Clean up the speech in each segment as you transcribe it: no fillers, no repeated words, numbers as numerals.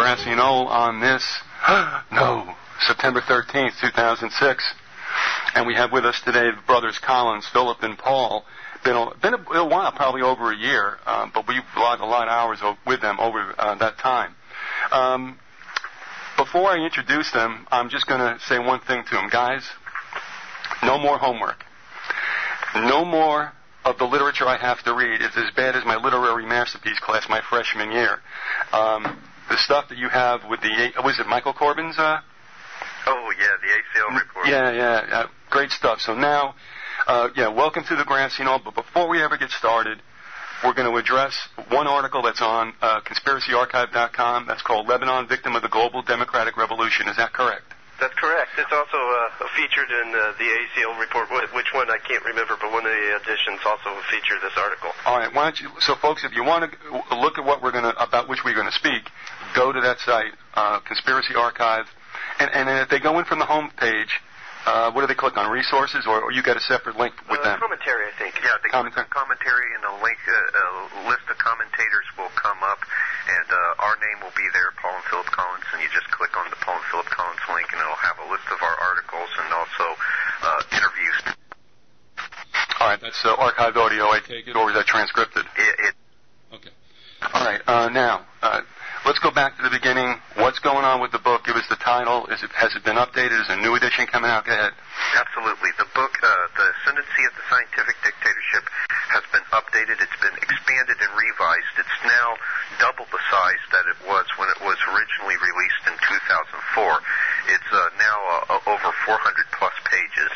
grassy knoll on this, September 13th, 2006. And we have with us today the brothers Collins, Philip, and Paul. Been a while, probably over a year, but we've logged a lot of hours with them over that time. Before I introduce them, I'm just going to say one thing to them. Guys, no more homework. No more of the literature I have to read. It's as bad as my literary masterpiece class my freshman year. The stuff that you have with was it Michael Corbin's? Oh, yeah, the ACL report. Yeah, great stuff. So now, welcome to the grassy knoll. But before we ever get started, we're going to address one article that's on conspiracyarchive.com. That's called Lebanon, Victim of the Global Democratic Revolution. Is that correct? That's correct. It's also featured in the ACL report. Which one I can't remember, but one of the editions also featured this article. All right. Why don't you? So, folks, if you want to look at about which we're going to speak, go to that site, Conspiracy Archive, and then if they go in from the home page, what do they click on? Resources, or you get a separate link with them? Commentary, I think. Yeah, they click on commentary, and a link, a list of commentators will come up, and our name will be there, Paul and Philip Collins, and you just click on the Paul and Philip Collins link, and it'll have a list of our articles and also interviews. All right, that's archived audio, I take it, or is that transcripted? Okay. All right, now, let's go back to the beginning. What's going on with the book? Give us the title. Has it been updated? Is a new edition coming out? Go ahead. Absolutely. The book, The Ascendancy of the Scientific Dictatorship, has been updated. It's been expanded and revised. It's now double the size that it was when it was originally released in 2004. It's now over 400 plus pages,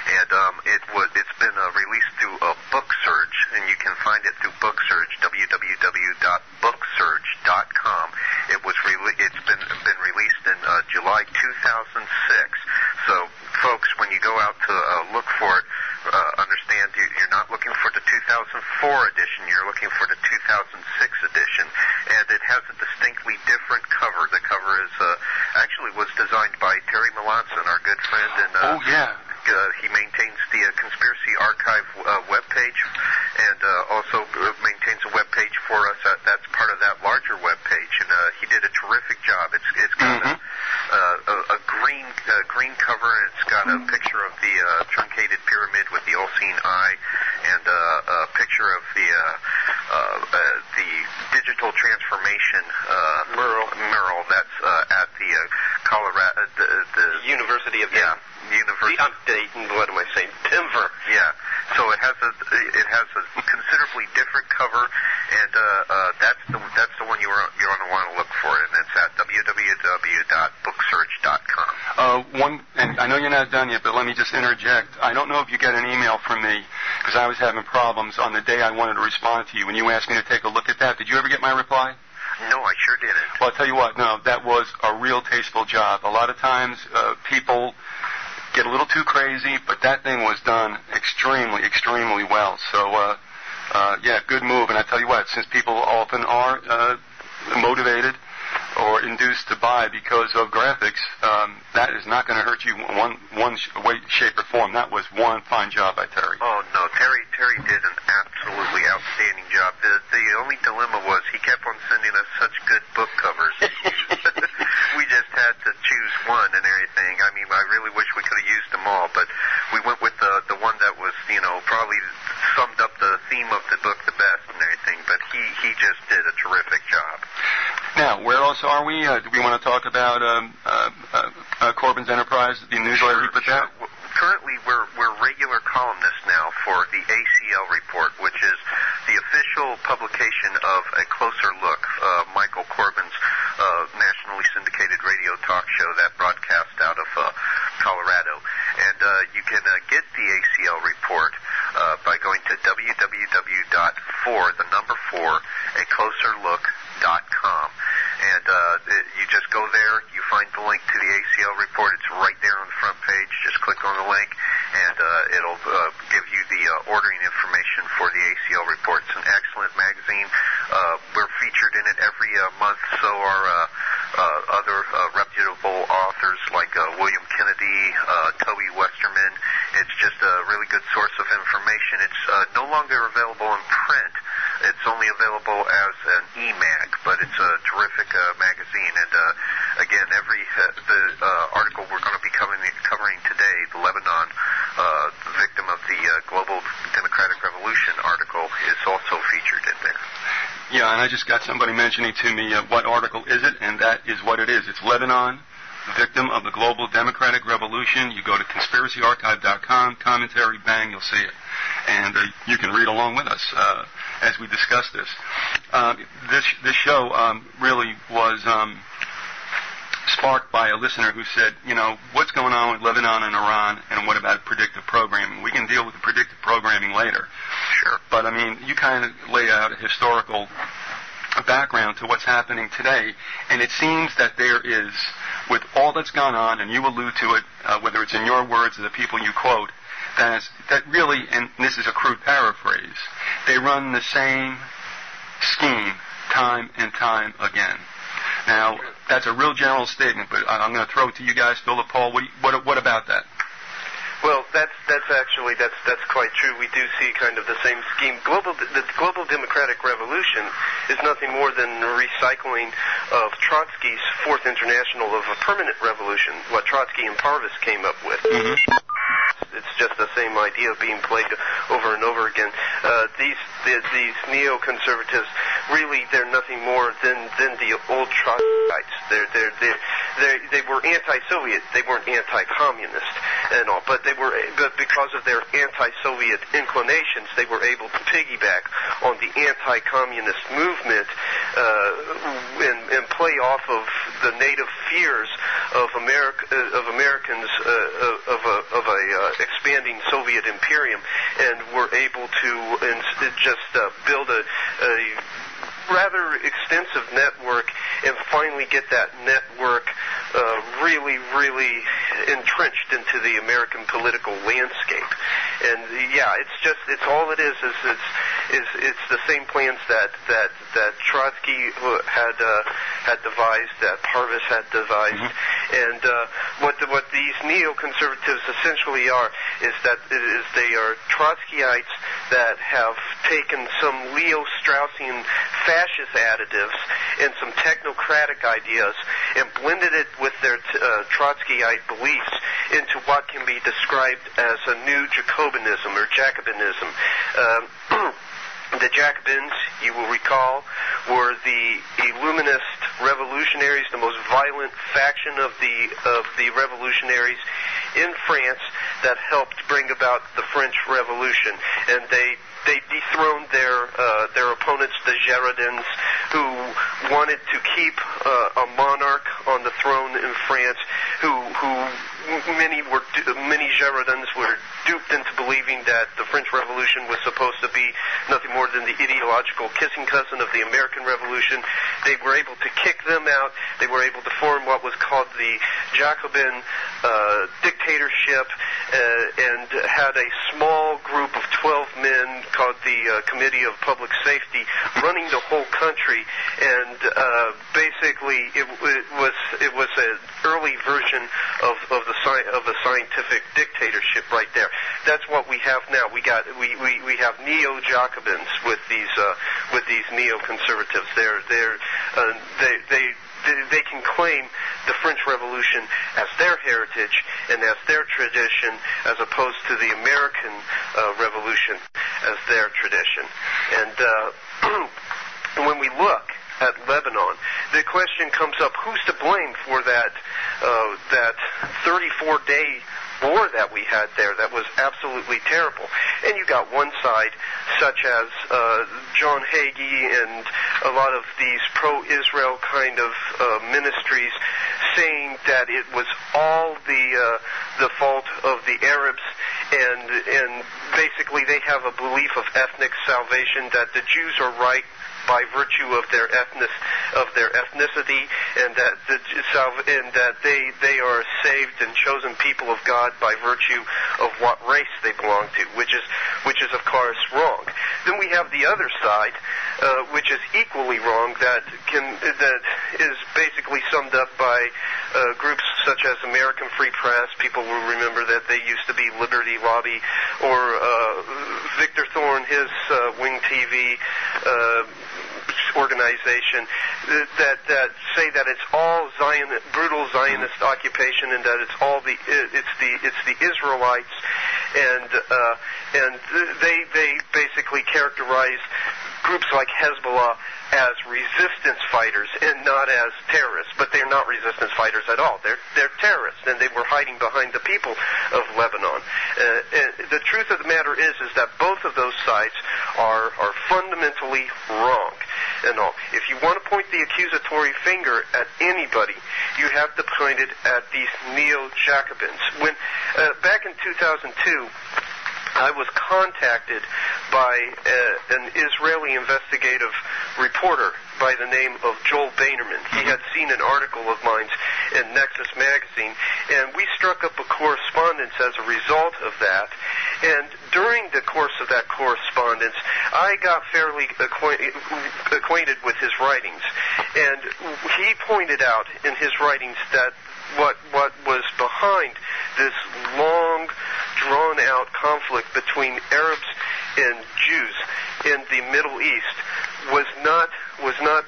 and it's been released through Book Surge, and you can find it through Book Surge, www.booksurge.com. It's been released in July 2006. So, folks, when you go out to look for it, understand you're not looking for the 2004 edition. You're looking for the 2006 edition, and it has a distinctly different cover. The cover actually was designed by Terry Melanson, our good friend, and he maintains the Conspiracy Archive webpage, and also maintains a webpage for us that's part of that larger webpage. And he did a terrific job. It's got a green cover, and it's got a picture of the truncated pyramid with the all-seeing eye, and a picture of the digital transformation mural that's at the Colorado, the University of what am I saying? Denver. Yeah. So it has a considerably different cover, and that's the one you're going to want to look for, and it's at www.booksurge.com. And I know you're not done yet, but let me just interject. I don't know if you get an email from me, because I was having problems on the day I wanted to respond to you when you asked me to take a look at that. Did you ever get my reply? No, I sure didn't. Well, I'll tell you what. No, that was a real tasteful job. A lot of times people get a little too crazy, but that thing was done extremely, extremely well. So, good move. And I tell you what, since people often are motivated or induced to buy because of graphics, that is not going to hurt you one way, shape, or form. That was one fine job by Terry. Oh, no, Terry did an absolutely outstanding job. The only dilemma was he kept on sending us such good book covers. We just had to choose one and everything. I mean, I really wish we could have used them all, but we went with the one that was, probably summed up the theme of the book the best and everything, but he just did a terrific job. Now, where else are we? Do we want to talk about Corbin's Enterprise, the newsletter he put out? Currently, we're regular columnists now for the ACL report, which is the official publication of A Closer Look, Michael Corbin's nationally syndicated radio talk show that broadcast out of Colorado. And you can get the ACL report by going to www.acloserlook.com. And you just go there, you find the link to the ACL report. It's right there on the front page. Just click on the link, and it'll give you the ordering information for the ACL report. It's an excellent magazine. We're featured in it every month, so are other reputable authors like William Kennedy, Toby Westerman. It's just a really good source of information. It's no longer available in print, It's only available as an e-mag, but it's a terrific magazine. And again, the article we're going to be covering today, the Lebanon victim of the Global Democratic Revolution article, is also featured in there. Yeah, and I just got somebody mentioning to me what article is it, and that is what it is. It's Lebanon, victim of the Global Democratic Revolution. You go to conspiracyarchive.com, commentary, bang, you'll see it. And you can read along with us as we discuss this. This show really was sparked by a listener who said, what's going on with Lebanon and Iran, and what about predictive programming? We can deal with the predictive programming later. Sure. But, you kind of lay out a historical background to what's happening today, and it seems that there is, with all that's gone on, and you allude to it, whether it's in your words or the people you quote, that really, and this is a crude paraphrase, they run the same scheme time and time again. Now, that's a real general statement, but I'm going to throw it to you guys, Philip, Paul. What about that? Well, that's quite true. We do see kind of the same scheme. The Global Democratic Revolution is nothing more than a recycling of Trotsky's Fourth International of a permanent revolution, what Trotsky and Parvis came up with. Mm-hmm. It's just the same idea being played over and over again. These neoconservatives, really, they're nothing more than the old Trotskyites. They were anti-Soviet. They weren't anti-communist and all, but because of their anti-Soviet inclinations, they were able to piggyback on the anti-communist movement and play off of the native fears of Americans of a expanding Soviet imperium, and were able to just build a rather extensive network, and finally get that network really entrenched into the American political landscape. And it's all it is it's the same plans that Trotsky had devised, that Parvis had devised. Mm-hmm. And what these neoconservatives essentially are is they are Trotskyites that have taken some Leo Straussian fascist additives and some technocratic ideas and blended it with their Trotskyite beliefs into what can be described as a new Jacobinism or Jacobinism. The Jacobins, you will recall, were the Illuminist revolutionaries, the most violent faction of the revolutionaries in France that helped bring about the French Revolution. And they dethroned their opponents, the Girondins, who wanted to keep a monarch on the throne in France, who many Girondins were duped into believing that the French Revolution was supposed to be nothing more than the ideological kissing cousin of the American Revolution. They were able to kick them out. They were able to form what was called the Jacobin dictatorship, and had a small group of 12 men called the Committee of Public Safety running the whole country. And basically, it was an early version of a scientific dictatorship right there. That's what we have now. We have neo-Jacobins with these neoconservatives. They can claim the French Revolution as their heritage and as their tradition, as opposed to the American Revolution as their tradition. And when we look at Lebanon, the question comes up: who's to blame for that 34-day war that we had there? That was absolutely terrible. And you got one side, such as John Hagee and a lot of these pro-Israel kind of ministries, saying that it was all the fault of the Arabs, and basically they have a belief of ethnic salvation, that the Jews are right, by virtue of their ethnicity, and that they are saved and chosen people of God by virtue of what race they belong to, which is of course wrong. Then we have the other side, which is equally wrong, that is basically summed up by groups such as American Free Press. People will remember that they used to be Liberty Lobby, or Victor Thorne, his Wing TV organization, that say that it's all brutal Zionist occupation, and that it's all the Israelites, and they basically characterize groups like Hezbollah as resistance fighters and not as terrorists. But they're not resistance fighters at all. They're terrorists, and they were hiding behind the people of Lebanon. The truth of the matter is that both of those sides are fundamentally wrong. And all. If you want to point the accusatory finger at anybody, you have to point it at these Neo-Jacobins. When back in 2002, I was contacted by an Israeli investigative reporter by the name of Joel Boehnerman. He had seen an article of mine in Nexus magazine, and we struck up a correspondence as a result of that. And during the course of that correspondence, I got fairly acquainted with his writings. And he pointed out in his writings that what was behind this long, drawn-out conflict between Arabs and Jews in the Middle East was not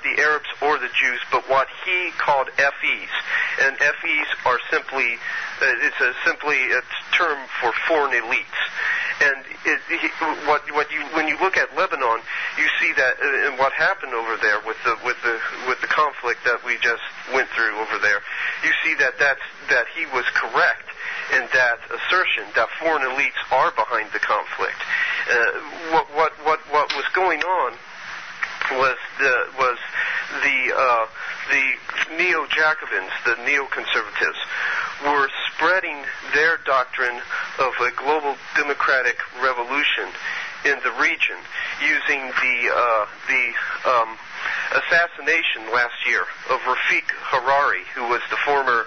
the Arabs or the Jews, but what he called FEs. And FEs are simply a term for foreign elites. And when you look at Lebanon, you see that and what happened over there with the conflict that we just went through over there. You see that he was correct in that assertion that foreign elites are behind the conflict. What was going on was the Neo-Jacobins, the Neoconservatives, were spreading their doctrine of a global democratic revolution in the region, using the assassination last year of Rafik Hariri, who was the former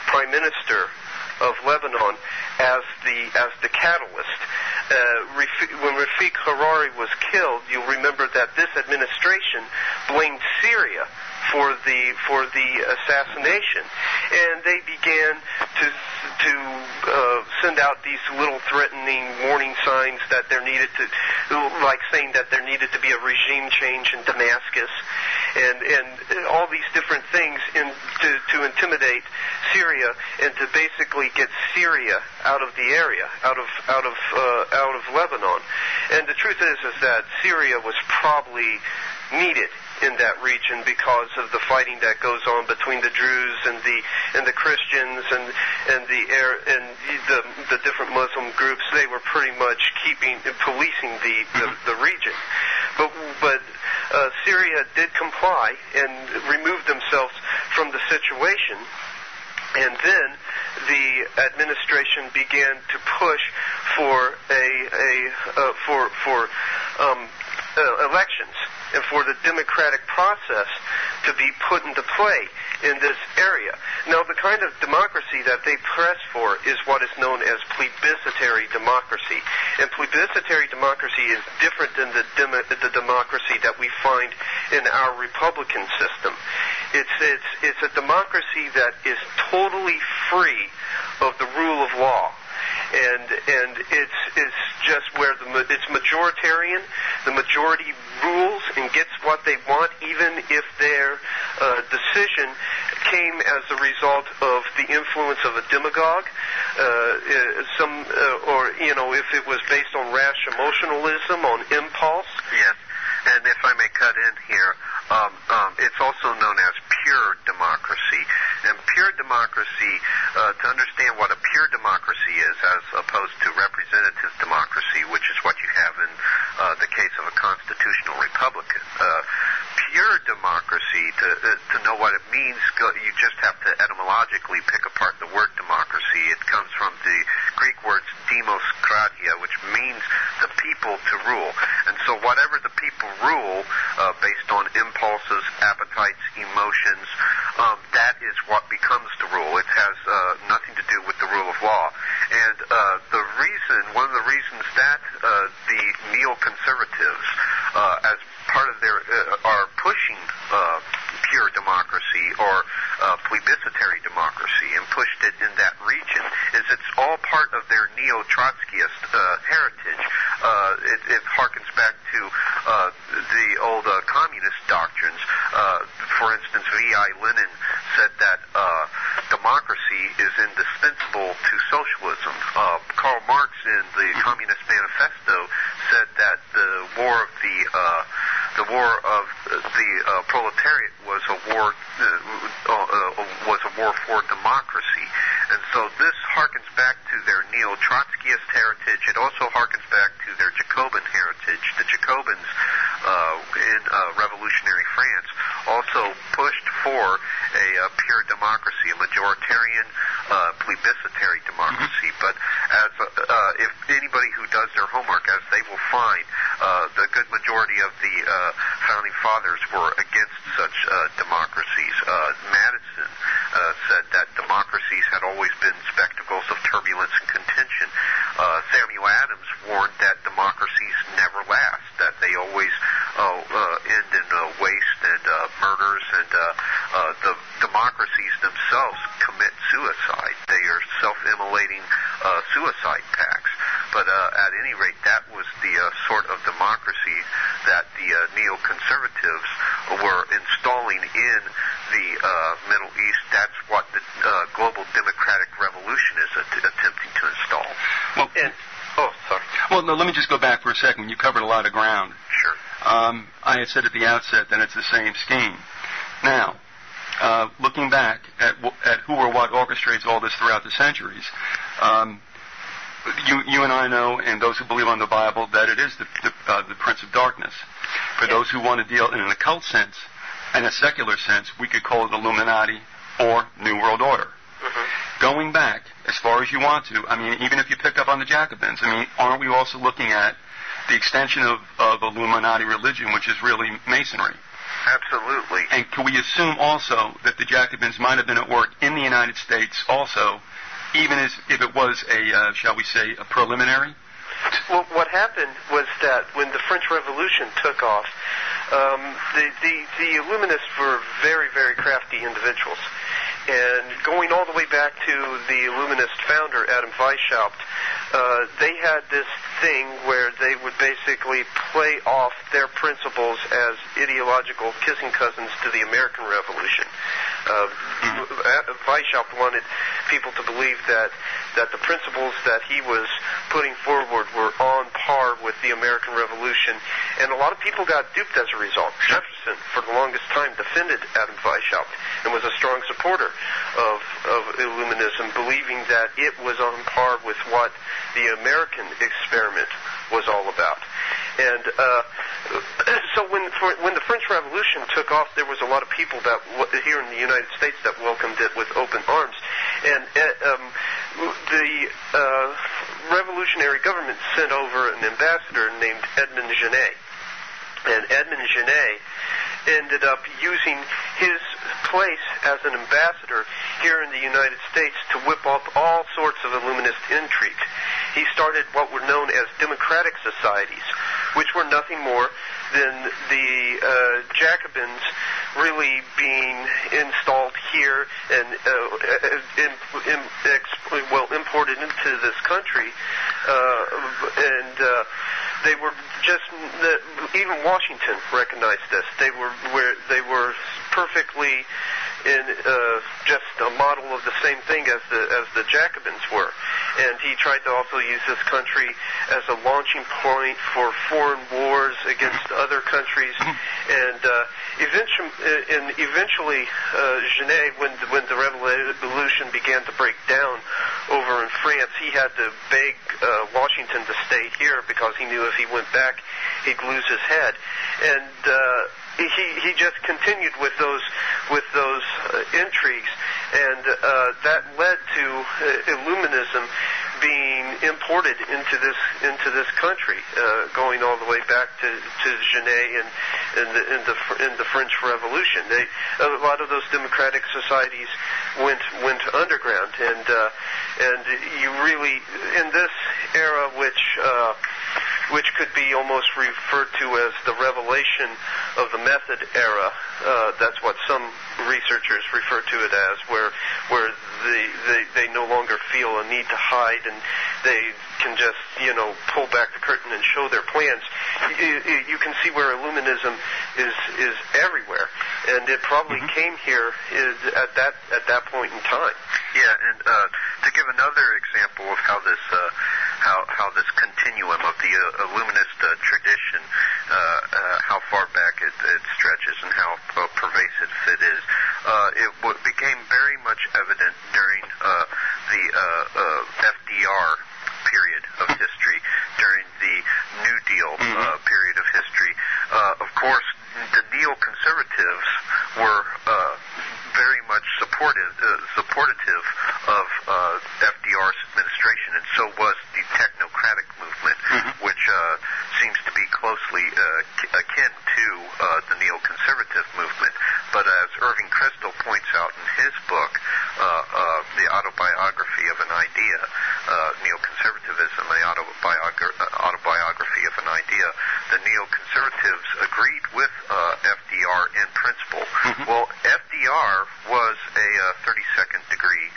prime minister of Lebanon, as the catalyst. When Rafik Hariri was killed, you'll remember that this administration blamed Syria for the assassination, and they began to send out these little threatening warning signs that there needed to, like saying that there needed to be a regime change in Damascus, and all these different things to intimidate Syria and to basically get Syria out of the area, out of Lebanon. And the truth is that Syria was probably needed in that region because of the fighting that goes on between the Druze and the Christians and the different Muslim groups. They were pretty much policing the region. But Syria did comply and removed themselves from the situation. And then the administration began to push for elections and for the democratic process to be put into play in this area. Now, the kind of democracy that they press for is what is known as plebiscitary democracy. And plebiscitary democracy is different than the democracy that we find in our Republican system. It's a democracy that is totally free of the rule of law. And it's just where it's majoritarian. The majority rules and gets what they want, even if their decision came as a result of the influence of a demagogue, or if it was based on rash emotionalism, on impulse. Yes, and if I may cut in here, it's also known as pure democracy. And pure democracy, to understand what a pure democracy is as opposed to representative democracy, which is what you have in the case of a constitutional republic, pure democracy, to know what it means, you just have to etymologically pick apart the word democracy. It comes from the Greek words demoskratia, which means the people to rule. And so whatever the people rule, based on impulses, appetites, emotions, that is what becomes the rule. It has nothing to do with the rule of law. And one of the reasons that the neoconservatives, as part of their, are pushing pure democracy or plebiscitary democracy and pushed it in that region is it's all part of their neo-Trotskyist heritage. It harkens back to the old communist doctrines. For instance, V.I. Lenin said that democracy is indispensable to socialism. Karl Marx in the Communist Manifesto said that the war of the proletariat was a war for democracy, and so this harkens back to their neo-Trotskyist heritage. It also harkens back to their Jacobin heritage. The Jacobins in revolutionary France also pushed for a pure democracy, a majoritarian plebiscitary democracy. But as if anybody who does their homework, as they will find, the good majority of the founding fathers were against such democracies. Madison said that democracies had always been spectacles of turbulence and contention. Samuel Adams warned that democracies never last, that they always end in waste and murders, and the democracies themselves commit suicide. They are self-immolating suicide pacts. But at any rate, that was the sort of democracy that the neoconservatives were installing in the Middle East. That's what the global democratic revolution is attempting to install. Well, no, let me just go back for a second. You covered a lot of ground. Sure. I had said at the outset that it's the same scheme. Now, looking back at who or what orchestrates all this throughout the centuries, you and I know, and those who believe on the Bible, that it is the Prince of Darkness. For those who want to deal in an occult sense and a secular sense, we could call it Illuminati or New World Order. Mm-hmm. Going back as far as you want to, I mean, even if you pick up on the Jacobins, I mean, aren't we also looking at the extension of Illuminati religion, which is really Masonry? Absolutely. And can we assume also that the Jacobins might have been at work in the United States also, even if it was a, shall we say, a preliminary? Well, what happened was that when the French Revolution took off, the Illuminists were very, very crafty individuals. And going all the way back to the Illuminist founder, Adam Weishaupt, they had this thing where they would basically play off their principles as ideological kissing cousins to the American Revolution. Weishaupt wanted people to believe that the principles that he was putting forward were on par with the American Revolution, and a lot of people got duped as a result. Jefferson, for the longest time, defended Adam Weishaupt and was a strong supporter of Illuminism, believing that it was on par with what the American experiment was all about. And so when the French Revolution took off, there was a lot of people that here in the United States that welcomed it with open arms. And the revolutionary government sent over an ambassador named Edmond Genet. And Edmond Genet ended up using his place as an ambassador here in the United States to whip up all sorts of Illuminist intrigue. He started what were known as democratic societies, which were nothing more than the Jacobins really being installed here and imported into this country, and they were just even Washington recognized this. They were perfectly in just a model of the same thing as the Jacobins were, and he tried to also use this country as a launching point for foreign wars against other countries, and eventually Genet, when the revolution began to break down over in France, he had to beg Washington to stay here because he knew if he went back he'd lose his head, and he just continued with those intrigues, and that led to Illuminism being imported into this country, going all the way back to Genet and the French Revolution. A lot of those democratic societies went underground, and you really, in this era, which could be almost referred to as the revelation of the method era. That's what some researchers refer to it as, where they no longer feel a need to hide, and they can just pull back the curtain and show their plans. You can see where Illuminism is everywhere, and it probably came here at that point in time. Yeah, and to give another example of how this continuum of the Illuminist tradition, how far back it stretches and how pervasive it is, it became very much evident during the FDR period of history, during the New Deal period of history. Of course, the neoconservatives were very much supportive of FDR's administration, and so was the technocratic movement, which seems to be closely akin to the neoconservative movement. But as Irving Kristol points out in his book, The Autobiography of an Idea, Neoconservatism, the Autobiography of an Idea, the neoconservatives agreed with FDR in principle. Well, FDR was a 32nd degree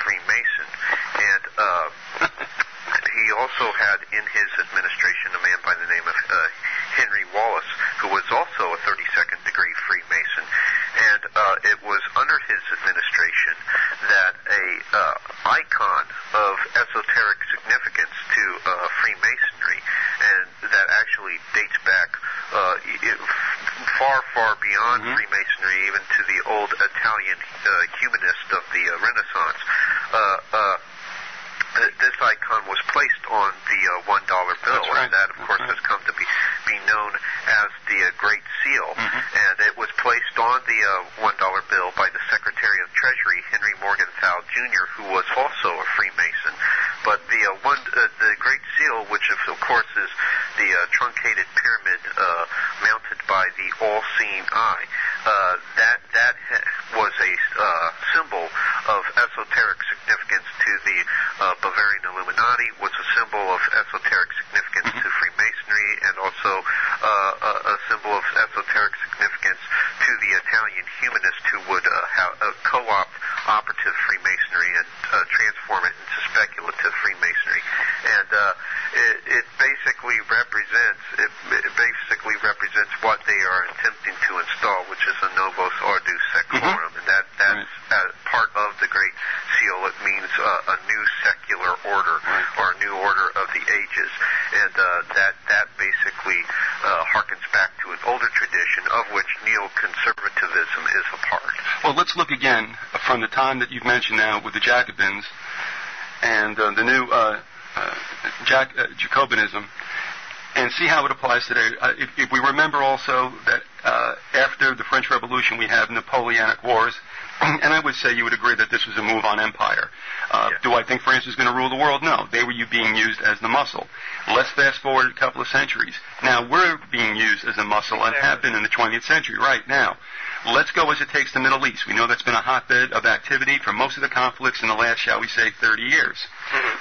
Freemason, and he also had in his administration a man by the name of Henry Wallace, who was also a 32nd degree Freemason. And it was under his administration that a icon of esoteric significance to Freemasonry, and that actually dates back far beyond Freemasonry, even to the old Italian humanist of the Renaissance. This icon was placed on the $1 bill, and that, of course, has come to be known as the Great Seal. And it was placed on the $1 bill by the Secretary of Treasury, Henry Morgenthau Jr., who was also a Freemason. But the Great Seal, which of course is the truncated pyramid mounted by the all-seeing eye, that was a symbol of esoteric significance to the Bavarian Illuminati, was a symbol of esoteric significance to Freemasonry, and also a symbol of esoteric significance to the Italian humanists who would co-opt operative Freemasonry and transform it into speculative Freemasonry. And it basically represents what they are attempting to install, which is a novus ordus seclorum, and that's part of the Great Seal. It means a new secular order, or a new order of the ages, and that basically harkens back to an older tradition of which neoconservatism is a part. Well, let's look again from the time that you've mentioned now with the Jacobins and the new Jacobinism, and see how it applies today. If we remember also that after the French Revolution we have Napoleonic Wars, and I would say you would agree that this was a move on empire. Do I think France was going to rule the world? No. They were being used as the muscle. Let's fast forward a couple of centuries. Now we're being used as a muscle and have been in the 20th century right now. Let's go as it takes the Middle East. We know that's been a hotbed of activity for most of the conflicts in the last, shall we say, 30 years.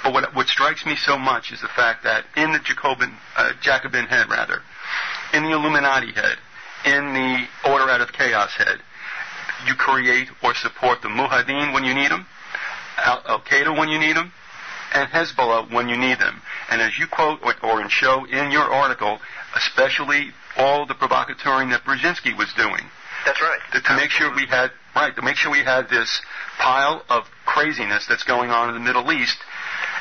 But what strikes me so much is the fact that in the Jacobin head, in the Illuminati head, in the Order Out of Chaos head, you create or support the Mujahideen when you need them, Al-Qaeda when you need them, and Hezbollah when you need them. And as you quote or show in your article, especially all the provocateuring that Brzezinski was doing. That's right. To make sure we had this pile of craziness that's going on in the Middle East.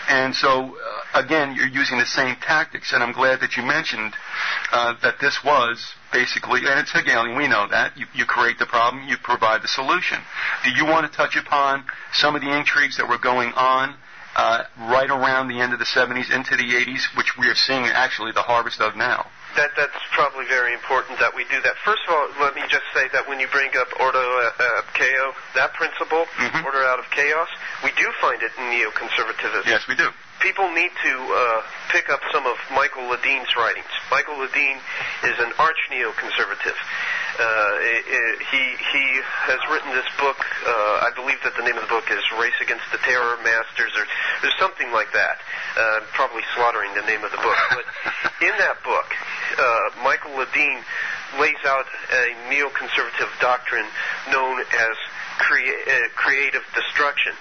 And so, again, you're using the same tactics, and I'm glad that you mentioned that this was basically, and it's Hegelian, we know that. You create the problem, you provide the solution. Do you want to touch upon some of the intrigues that were going on right around the end of the 70s into the 80s, which we are seeing actually the harvest of now? That's probably very important that we do that. First of all, let me just say that when you bring up ordo ab chaos, that principle, order out of chaos, we do find it in neoconservatism. Yes, we do. people need to pick up some of Michael Ledine's writings. Michael Ledine is an arch neoconservative. He has written this book. I believe that the name of the book is Race Against the Terror Masters, or there's something like that. Probably slaughtering the name of the book. But in that book, Michael Ledine lays out a neoconservative doctrine known as creative destruction.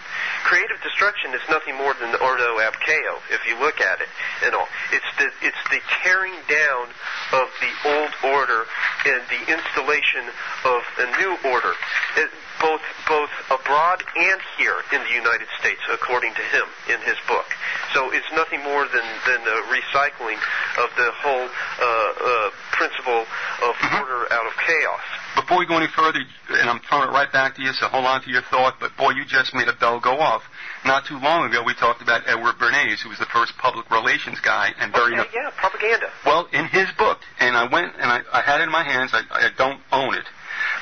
Creative destruction is nothing more than ordo ab chaos, if you look at it and all. It's the tearing down of the old order and the installation of a new order, both abroad and here in the United States, according to him in his book. So it's nothing more than a recycling of the whole principle of order out of chaos. Before we go any further, and I'm throwing it right back to you, so hold on to your thought, but boy, you just made a bell go off. Not too long ago, we talked about Edward Bernays, who was the first public relations guy. And propaganda. Well, in his book, and I went, and I had it in my hands, I don't own it,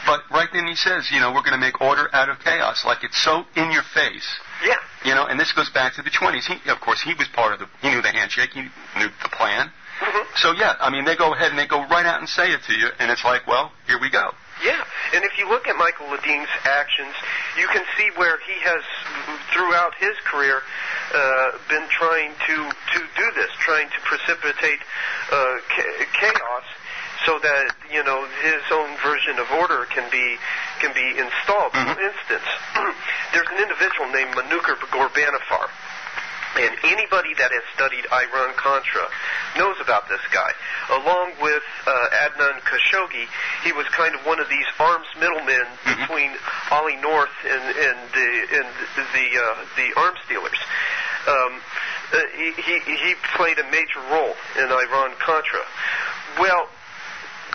but right then he says, we're going to make order out of chaos, like it's so in your face. Yeah. And this goes back to the 20s. Of course, he was part of he knew the handshake, he knew the plan. Mm-hmm. So, they go ahead and they go right out and say it to you, and it's like, well, here we go. Yeah, and if you look at Michael Ledine's actions, you can see where he has, throughout his career, been trying to do this, trying to precipitate chaos, so that his own version of order can be installed. Mm-hmm. For instance, there's an individual named Manuker Gorbanifar. And anybody that has studied Iran-Contra knows about this guy. Along with Adnan Khashoggi, he was kind of one of these arms middlemen between Ollie North and the arms dealers. He played a major role in Iran-Contra. Well,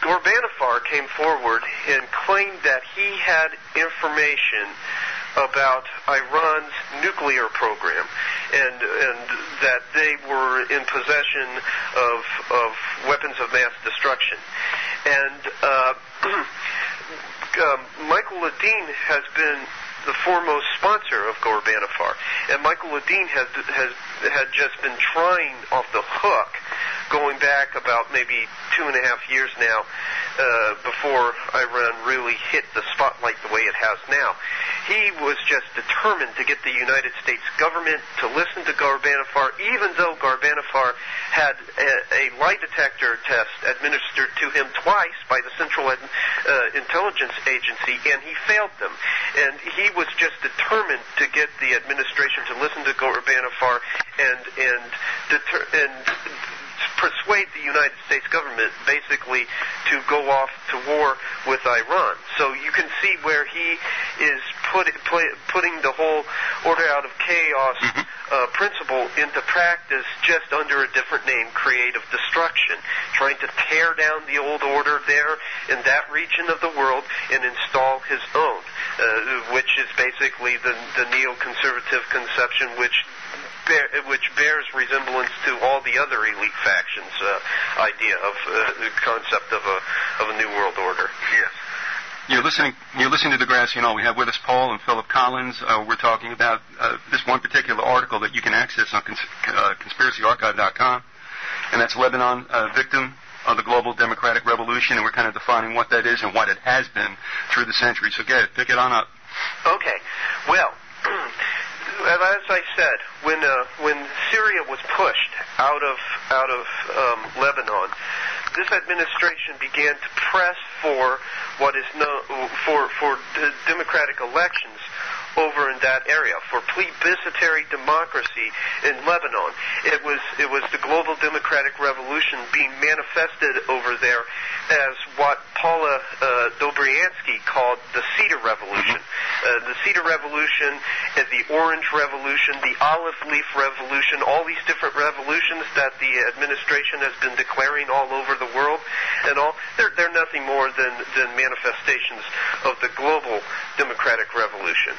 Gorbanifar came forward and claimed that he had information about Iran's nuclear program, and that they were in possession of weapons of mass destruction. And Michael Ledine has been the foremost sponsor of Gorbanifar, and Michael Ledine had just been trying off the hook, going back about maybe 2.5 years now, before Iran really hit the spotlight the way it has now. He was just determined to get the United States government to listen to Gorbanifar, even though Gorbanifar had a lie detector test administered to him twice by the Central Intelligence Agency, and he failed them. And he was just determined to get the administration to listen to Gorbanifar and persuade the United States government basically to go off to war with Iran. So you can see where he is putting the whole order out of chaos principle into practice, just under a different name, creative destruction, trying to tear down the old order there in that region of the world and install his own, which is basically the neoconservative conception, which bears resemblance to all the other elite factions' idea of the concept of a new world order. Yes. You're listening to The Grass. We have with us Paul and Philip Collins. We're talking about this one particular article that you can access on conspiracyarchive.com, and that's Lebanon, victim of the global democratic revolution, and we're kind of defining what that is and what it has been through the centuries. So, pick it on up. Okay. Well, as I said, when Syria was pushed out of Lebanon, this administration began to press for what is known for democratic elections over in that area, for plebiscitary democracy in Lebanon. It was the global democratic revolution being manifested over there as what Paula Dobriansky called the Cedar Revolution. The Cedar Revolution, the Orange Revolution, the Olive Leaf Revolution, all these different revolutions that the administration has been declaring all over the world, and all, they're nothing more than manifestations of the global democratic revolution.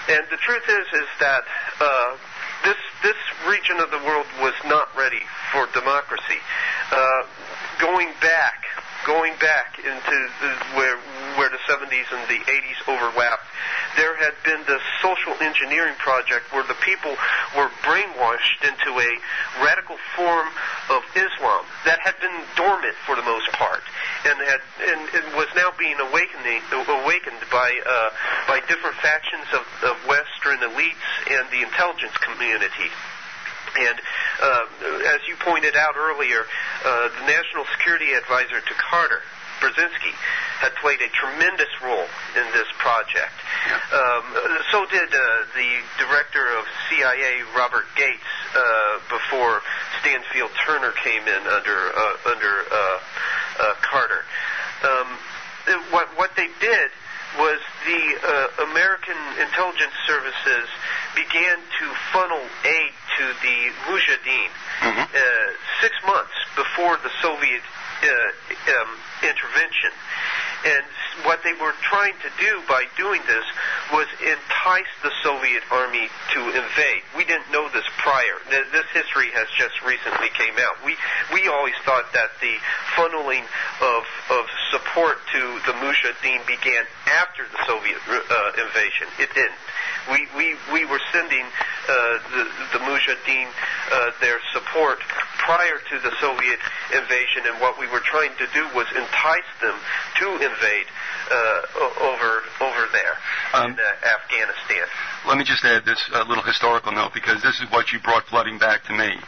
And the truth is that this region of the world was not ready for democracy. Going back into where the 70s and the 80s overlapped, there there had been this social engineering project where the people were brainwashed into a radical form of Islam that had been dormant for the most part, and was now being awakened by different factions of Western elites and the intelligence community. And as you pointed out earlier, the National Security Advisor to Carter, Brzezinski, had played a tremendous role in this project. So did the director of CIA, Robert Gates, before Stanfield Turner came in under Carter. What they did was the American intelligence services began to funnel aid to the Mujahideen 6 months before the Soviet intervention. And what they were trying to do by doing this was entice the Soviet army to invade. We didn't know this prior. This history has just recently came out. We always thought that the funneling of support to the Mujahideen began after the Soviet invasion. It didn't. We were sending the Mujahideen their support prior to the Soviet invasion, and what we were trying to do was entice them to invade over there in Afghanistan. Let me just add this little historical note, because this is what you brought flooding back to me.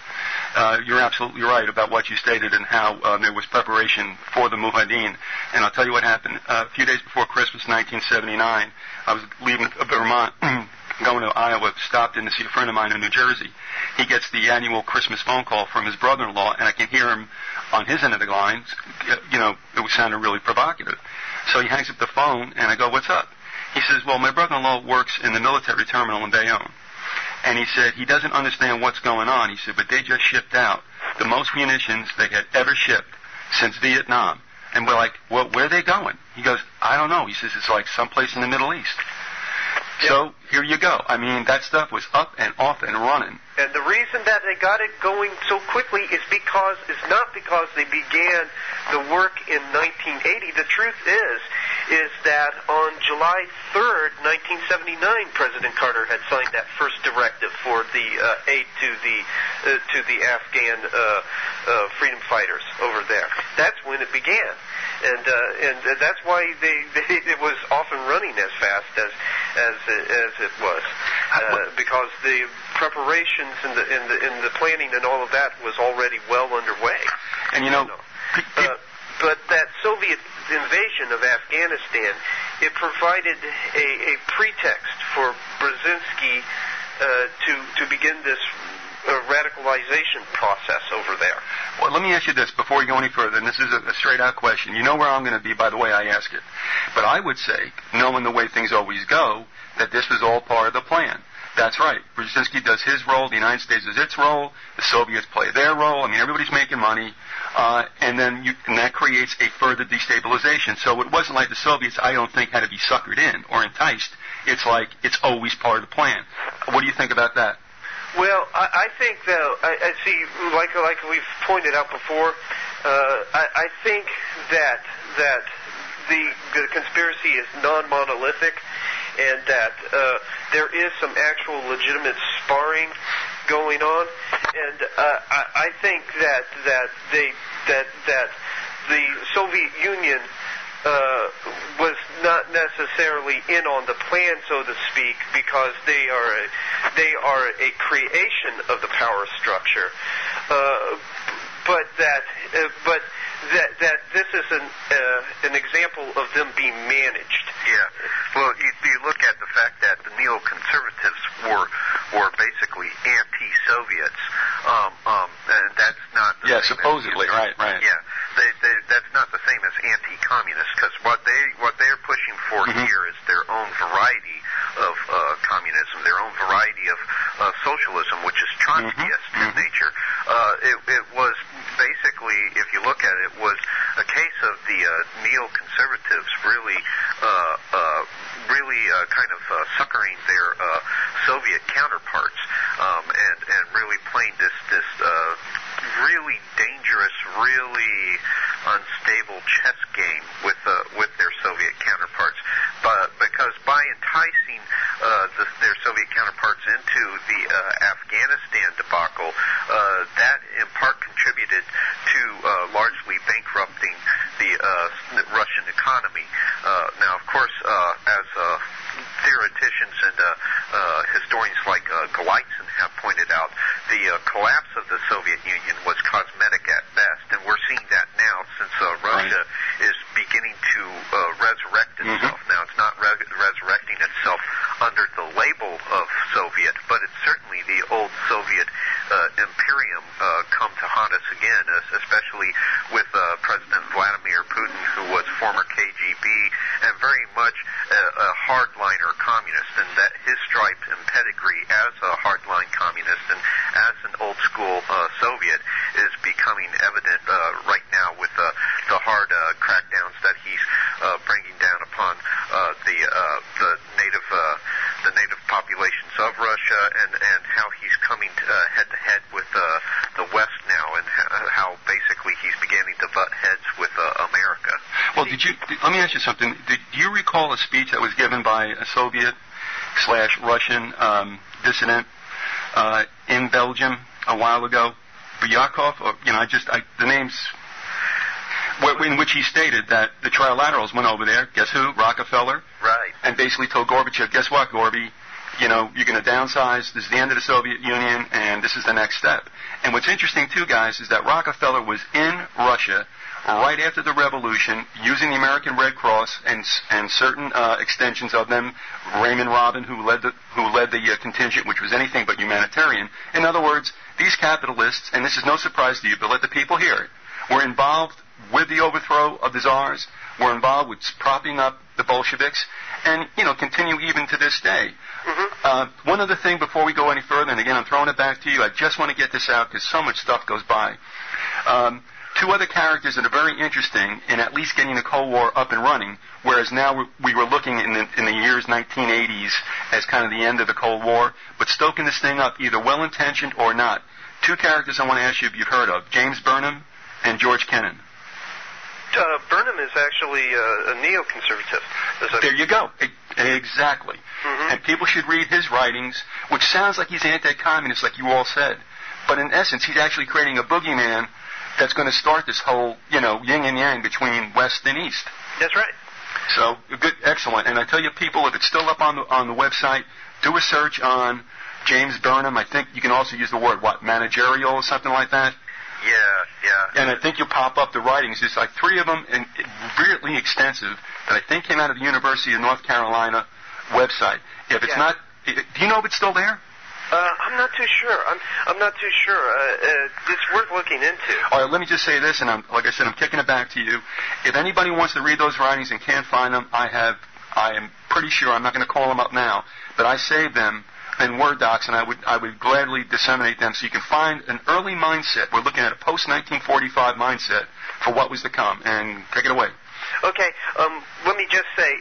You're absolutely right about what you stated and how there was preparation for the Mujahideen. And I'll tell you what happened. A few days before Christmas 1979, I was leaving Vermont, going to Iowa, stopped in to see a friend of mine in New Jersey. He gets the annual Christmas phone call from his brother-in-law, and I can hear him on his end of the lines. It sounded really provocative. So he hangs up the phone, and I go, "What's up?" He says, "Well, my brother-in-law works in the military terminal in Bayonne." And he said, he doesn't understand what's going on. He said, but they just shipped out the most munitions they had ever shipped since Vietnam. And we're like, well, where are they going? He goes, I don't know. He says, it's like someplace in the Middle East. Yeah. So here you go. I mean, that stuff was up and off and running. And the reason that they got it going so quickly is not because they began the work in 1980. The truth is that on July 3rd, 1979, President Carter had signed that first directive for the aid to the Afghan freedom fighters over there. That's when it began. And that's why it was often running as fast as it was, because the preparations and the planning and all of that was already well underway. And but that Soviet invasion of Afghanistan, it provided a pretext for Brzezinski to begin this radicalization process over there. Well, let me ask you this before we go any further, and this is a straight-out question. You know where I'm going to be by the way I ask it. But I would say, knowing the way things always go, that this was all part of the plan. That's right. Brzezinski does his role, the United States does its role, the Soviets play their role. I mean, everybody's making money, and that creates a further destabilization. So it wasn't like the Soviets, I don't think, had to be suckered in or enticed. It's like it's always part of the plan. What do you think about that? Well, I think that I see, like we've pointed out before, I think that the conspiracy is non-monolithic, and that there is some actual legitimate sparring going on, and I think that the Soviet Union was not necessarily in on the plan, so to speak, because they are a creation of the power structure, but that this is an example of them being managed. Yeah. Well, you look at the fact that the neoconservatives were basically anti-Soviets, and that's not the same supposedly, right. Yeah, that's not the same as anti-communist, because what they're pushing for here is their own variety of communism, their own variety of socialism, which is Trotskyist in nature. It was basically, if you look at it, was a case of the neoconservatives really kind of suckering their Soviet counterparts, and really playing this really dangerous, really unstable chess game with their Soviet counterparts. But because by enticing their Soviet counterparts into the Afghanistan debacle, that in part contributed to largely bankrupting the Russian economy. Now, of course, as theoreticians and historians like Galitzin have pointed out, the collapse of the Soviet Union was cosmetic at best, and we're seeing that now since Russia is beginning to resurrect itself. Now, it's not resurrecting itself under the label of Soviet, but it's certainly the old Soviet imperium come to haunt us again, especially with President Vladimir Putin, who was former KGB and very much a hardliner communist, and that his stripe and pedigree as a hardline communist and as an old-school Soviet is becoming evident right now with the hard crackdowns that he's bringing down upon the native populations of Russia, and how he's coming head-to-head with the West now, and how basically he's beginning to butt heads with America. Well, let me ask you something. Do you recall a speech that was given by a Soviet/Russian dissident in Belgium a while ago? Vyzygoth, or the names, in which he stated that the trilaterals went over there. Guess who? Rockefeller. Right. And basically told Gorbachev, guess what, Gorby? You're going to downsize. This is the end of the Soviet Union, and this is the next step. And what's interesting, too, guys, is that Rockefeller was in Russia right after the revolution, using the American Red Cross and certain extensions of them. Raymond Robin, who led the contingent, which was anything but humanitarian. In other words, these capitalists, and this is no surprise to you, but let the people hear it, were involved with the overthrow of the czars, were involved with propping up the Bolsheviks, and continue even to this day. One other thing before we go any further, and again I'm throwing it back to you, I just want to get this out because so much stuff goes by. Two other characters that are very interesting in at least getting the Cold War up and running, whereas now we were looking in the years 1980s as kind of the end of the Cold War, but stoking this thing up either well-intentioned or not. Two characters I want to ask you if you've heard of, James Burnham and George Kennan. Burnham is actually a neoconservative. There you go. Exactly. And people should read his writings, which sounds like he's anti-communist, like you all said. But in essence, he's actually creating a boogeyman that's going to start this whole, yin and yang between West and East. That's right. So, good, excellent. And I tell you, people, if it's still up on the website, do a search on James Burnham. I think you can also use the word, managerial or something like that. Yeah. And I think you'll pop up the writings. There's like 3 of them, and really extensive, that I think came out of the University of North Carolina website. If it's not, do you know if it's still there? I'm not too sure. I'm not too sure. It's worth looking into. All right, let me just say this, and like I said, I'm kicking it back to you. If anybody wants to read those writings and can't find them, I am pretty sure, I'm not going to call them up now, but I saved them in Word docs, and I would gladly disseminate them so you can find an early mindset. We're looking at a post-1945 mindset for what was to come. And take it away. Okay. Let me just say,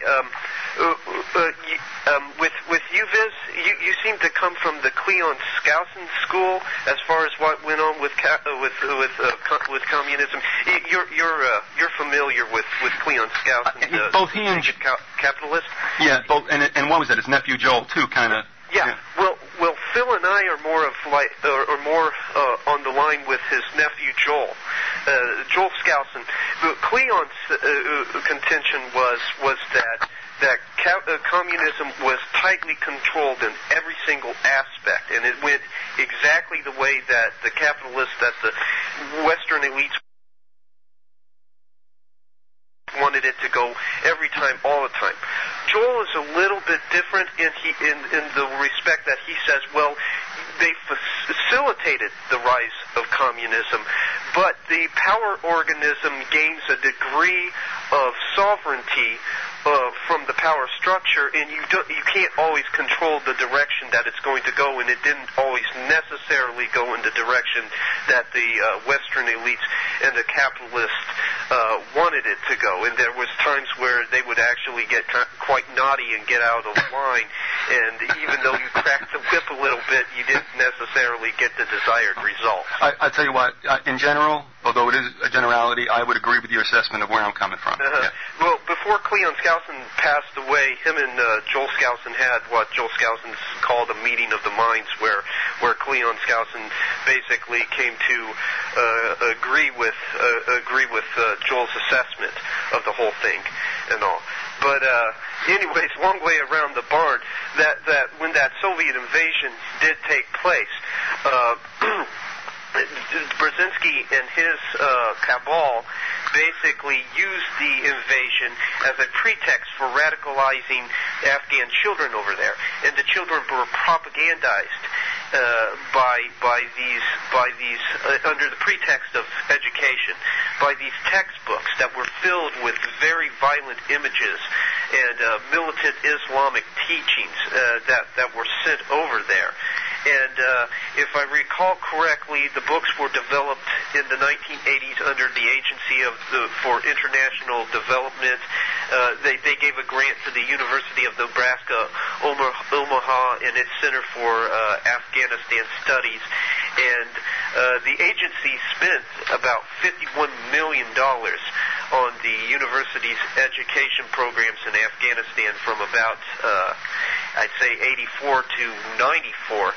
with you, Viz, you seem to come from the Cleon Skousen school as far as what went on with communism. You're familiar with Cleon Skousen, both he and capitalist. Yeah, both, and what was that? His nephew Joel too, kind of. Yeah. Well, Phil and I are more on the line with his nephew Joel. Joel Skousen. Cleon's contention was that communism was tightly controlled in every single aspect, and it went exactly the way that the capitalists, that the Western elites wanted it to go every time, all the time. Joel is a little bit different in the respect that he says, well, they facilitated the rise of communism, but the power organism gains a degree of sovereignty from the power structure, and you can't always control the direction that it's going to go, and it didn't always necessarily go in the direction that the Western elites and the capitalists wanted it to go. And there was times where they would actually get quite naughty and get out of line and even though you cracked the whip a little bit, you didn't necessarily get the desired result. I tell you what, in general, although it is a generality, I would agree with your assessment of where I'm coming from. Yeah. Well, before Cleon Skousen passed away, him and Joel Skousen had what Joel Skousen called a meeting of the minds, where Cleon Skousen basically came to agree with Joel's assessment of the whole thing and all. But anyways, long way around the barn, that when that Soviet invasion did take place, Brzezinski and his cabal basically used the invasion as a pretext for radicalizing Afghan children over there, and the children were propagandized by these under the pretext of education, by these textbooks that were filled with very violent images and militant Islamic teachings that were sent over there. And if I recall correctly, the books were developed in the 1980s under the Agency for International Development. They gave a grant to the University of Nebraska, Omaha, and its Center for Afghanistan Studies. And the agency spent about $51 million on the university's education programs in Afghanistan from about, I'd say, 84 to 94.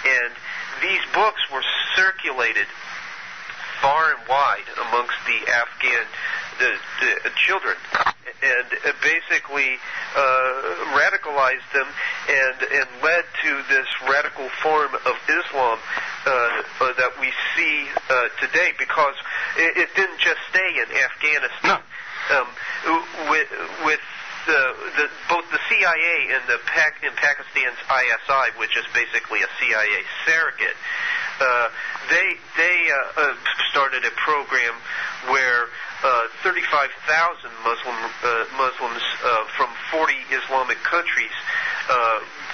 And these books were circulated far and wide amongst the Afghan the children, and basically radicalized them and led to this radical form of Islam that we see today, because it didn't just stay in Afghanistan. With both the CIA and in Pakistan's ISI, which is basically a CIA surrogate, they started a program where 35,000 Muslims from 40 Islamic countries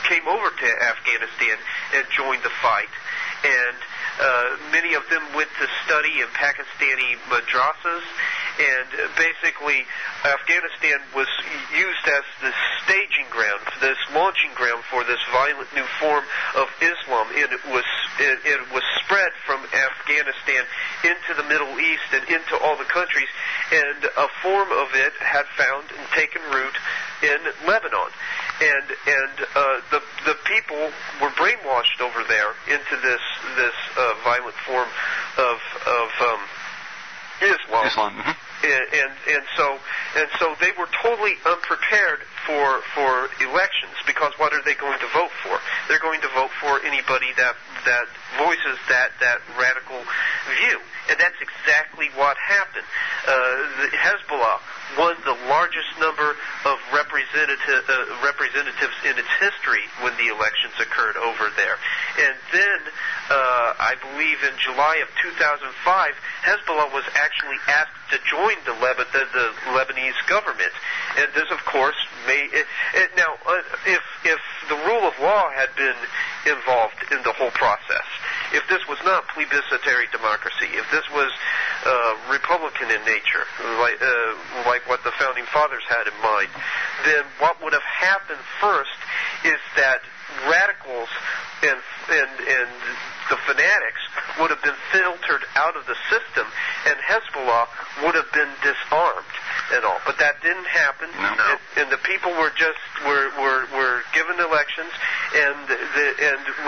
came over to Afghanistan and joined the fight. And many of them went to study in Pakistani madrasas, and basically Afghanistan was used as the staging ground, this launching ground for this violent new form of Islam, and it was spread from Afghanistan into the Middle East and into all the countries, and a form of it had found and taken root in Lebanon. And the people were brainwashed over there into this violent form of Islam. Mm-hmm. And so they were totally unprepared for elections, because what are they going to vote for? They're going to vote for anybody that voices that radical view. And that's exactly what happened. The Hezbollah won the largest number of representatives in its history when the elections occurred over there. And then, I believe in July of 2005, Hezbollah was actually asked to join the Lebanese government. And this, of course, now, if the rule of law had been involved in the whole process, if this was not plebiscitary democracy, if this was Republican in nature, like what the Founding Fathers had in mind, then what would have happened first is that radicals and the fanatics would have been filtered out of the system, and Hezbollah would have been disarmed and all. But that didn't happen, and the people were given elections, and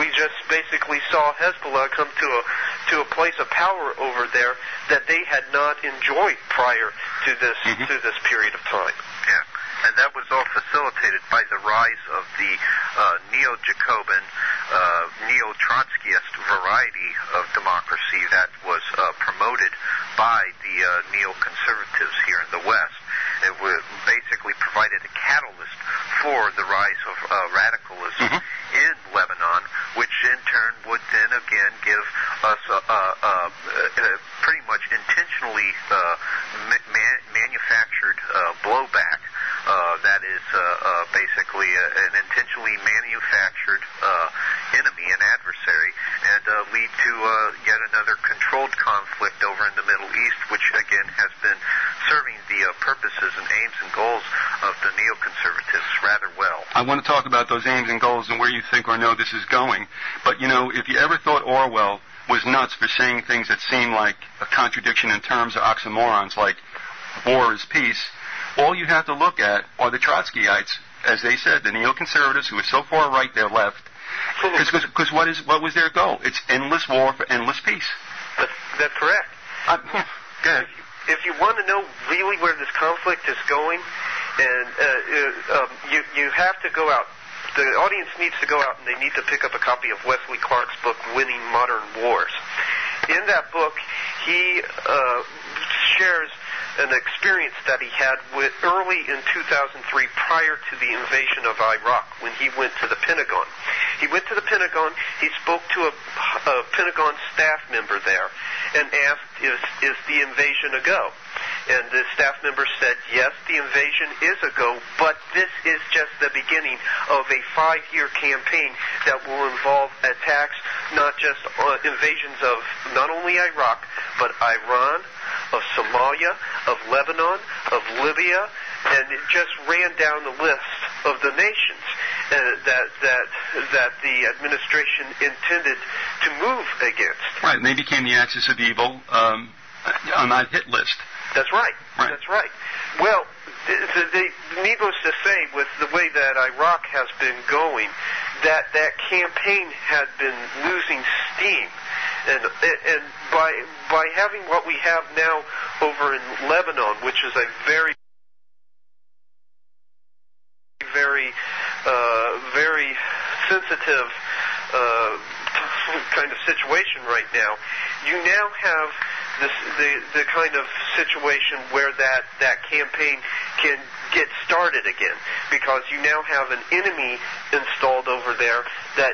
we just basically saw Hezbollah come to a place of power over there that they had not enjoyed prior to this period of time. Yeah. And that was all facilitated by the rise of the neo-Jacobin, neo-Trotskyist variety of democracy that was promoted by the neoconservatives here in the West. It basically provided a catalyst for the rise of radicalism in Lebanon, which in turn would then again give us pretty much intentionally manufactured blowback. That is basically an intentionally manufactured enemy, an adversary, and lead to yet another controlled conflict over in the Middle East, which again has been serving the purposes and aims and goals of the neoconservatives rather well. I want to talk about those aims and goals and where you think or know this is going. But, you know, if you ever thought Orwell was nuts for saying things that seem like a contradiction in terms of oxymorons, like war is peace, all you have to look at are the Trotskyites, as they said, the neoconservatives who are so far right they're left. Because what was their goal? It's endless war for endless peace. That's correct. Go ahead. If you want to know really where this conflict is going, and you have to go out. The audience needs to go out and they need to pick up a copy of Wesley Clark's book, Winning Modern Wars. In that book, he shares an experience that he had early in 2003 prior to the invasion of Iraq when he went to the Pentagon. He went to the Pentagon, he spoke to a Pentagon staff member there and asked, is the invasion a go? And the staff member said, yes, the invasion is a go, but this is just the beginning of a 5-year campaign that will involve attacks, not just invasions of not only Iraq, but Iran, of Somalia, of Lebanon, of Libya, and it just ran down the list of the nations that the administration intended to move against. Right, and they became the axis of evil on that hit list. That's right. That's right. Well, needless to say, with the way that Iraq has been going, that campaign had been losing steam. And by having what we have now over in Lebanon, which is a very sensitive kind of situation right now, you now have the kind of situation where that campaign can get started again, because you now have an enemy installed over there that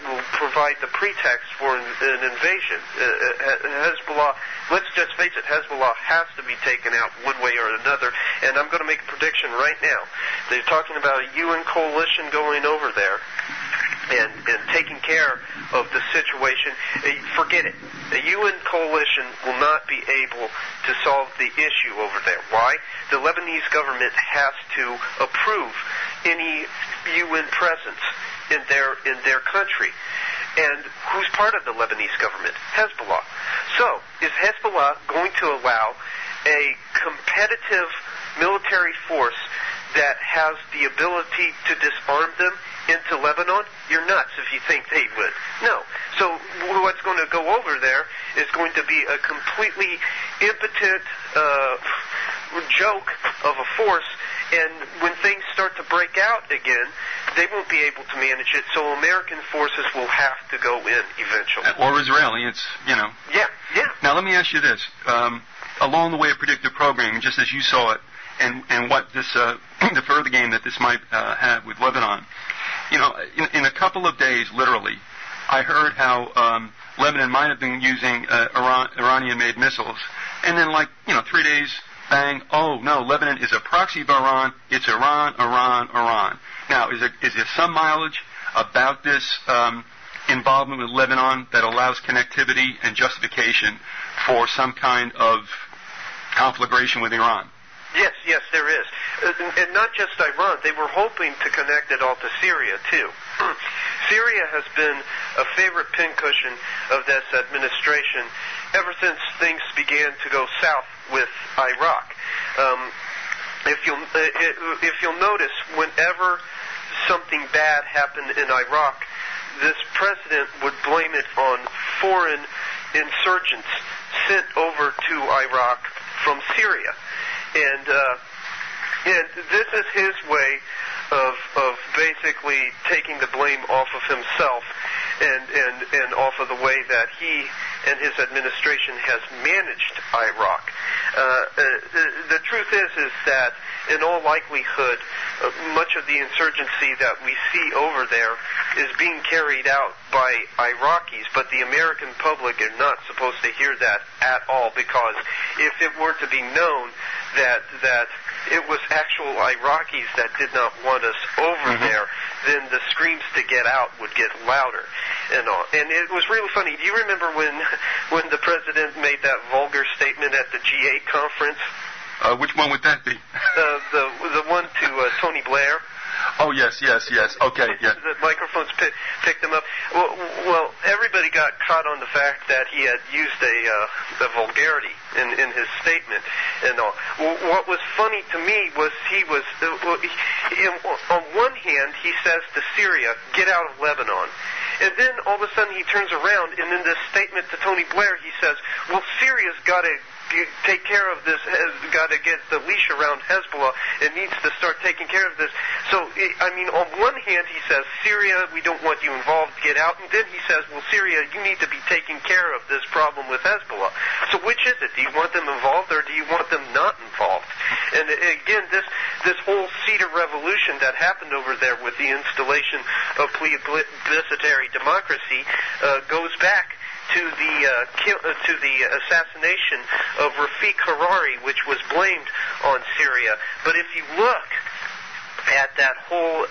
will provide the pretext for an invasion. Hezbollah, let's just face it, Hezbollah has to be taken out one way or another, and I'm going to make a prediction right now. They're talking about a UN coalition going over there and taking care of the situation. Forget it. The UN coalition will not be able to solve the issue over there. Why? The Lebanese government has to approve any UN presence in their country. And who's part of the Lebanese government? Hezbollah. So, is Hezbollah going to allow a competitive military force that has the ability to disarm them into Lebanon? You're nuts if you think they would. No. So what's going to go over there is going to be a completely impotent joke of a force, and when things start to break out again, they won't be able to manage it, so American forces will have to go in eventually. Or Israeli, it's, you know. Yeah. Now let me ask you this. Along the way of predictive programming, just as you saw it, and what this, the further game that this might have with Lebanon, you know, in a couple of days, literally, I heard how Lebanon might have been using Iranian-made missiles, and then, 3 days, bang, oh, no, Lebanon is a proxy of Iran, it's Iran. Now, is there some mileage about this involvement with Lebanon that allows connectivity and justification for some kind of conflagration with Iran? Yes, there is. And not just Iran. They were hoping to connect it all to Syria, too. Syria has been a favorite pincushion of this administration ever since things began to go south with Iraq. If you'll notice, whenever something bad happened in Iraq, this president would blame it on foreign insurgents sent over to Iraq from Syria. And this is his way of basically taking the blame off of himself and off of the way that he and his administration has managed Iraq. The truth is that in all likelihood, much of the insurgency that we see over there is being carried out by Iraqis, but the American public are not supposed to hear that at all, because if it were to be known that it was actual Iraqis that did not want us over there, then the screams to get out would get louder and all. And it was really funny. Do you remember when the president made that vulgar statement at the G8 conference? Which one would that be? The one to Tony Blair. Oh, yes. Okay, yeah. The microphones picked them up. Well, everybody got caught on the fact that he had used a vulgarity in his statement and all. What was funny to me was on one hand, he says to Syria, get out of Lebanon. And then all of a sudden he turns around, and in this statement to Tony Blair, he says, well, Syria's got to take care of this, has got to get the leash around Hezbollah, and needs to start taking care of this. So, I mean, on one hand he says, Syria, we don't want you involved, get out, and then he says, well, Syria, you need to be taking care of this problem with Hezbollah. So which is it? Do you want them involved, or do you want them not involved? And again, this whole Cedar revolution that happened over there with the installation of plebiscitary democracy goes back to the assassination of Rafik Hariri, which was blamed on Syria. But if you look at that whole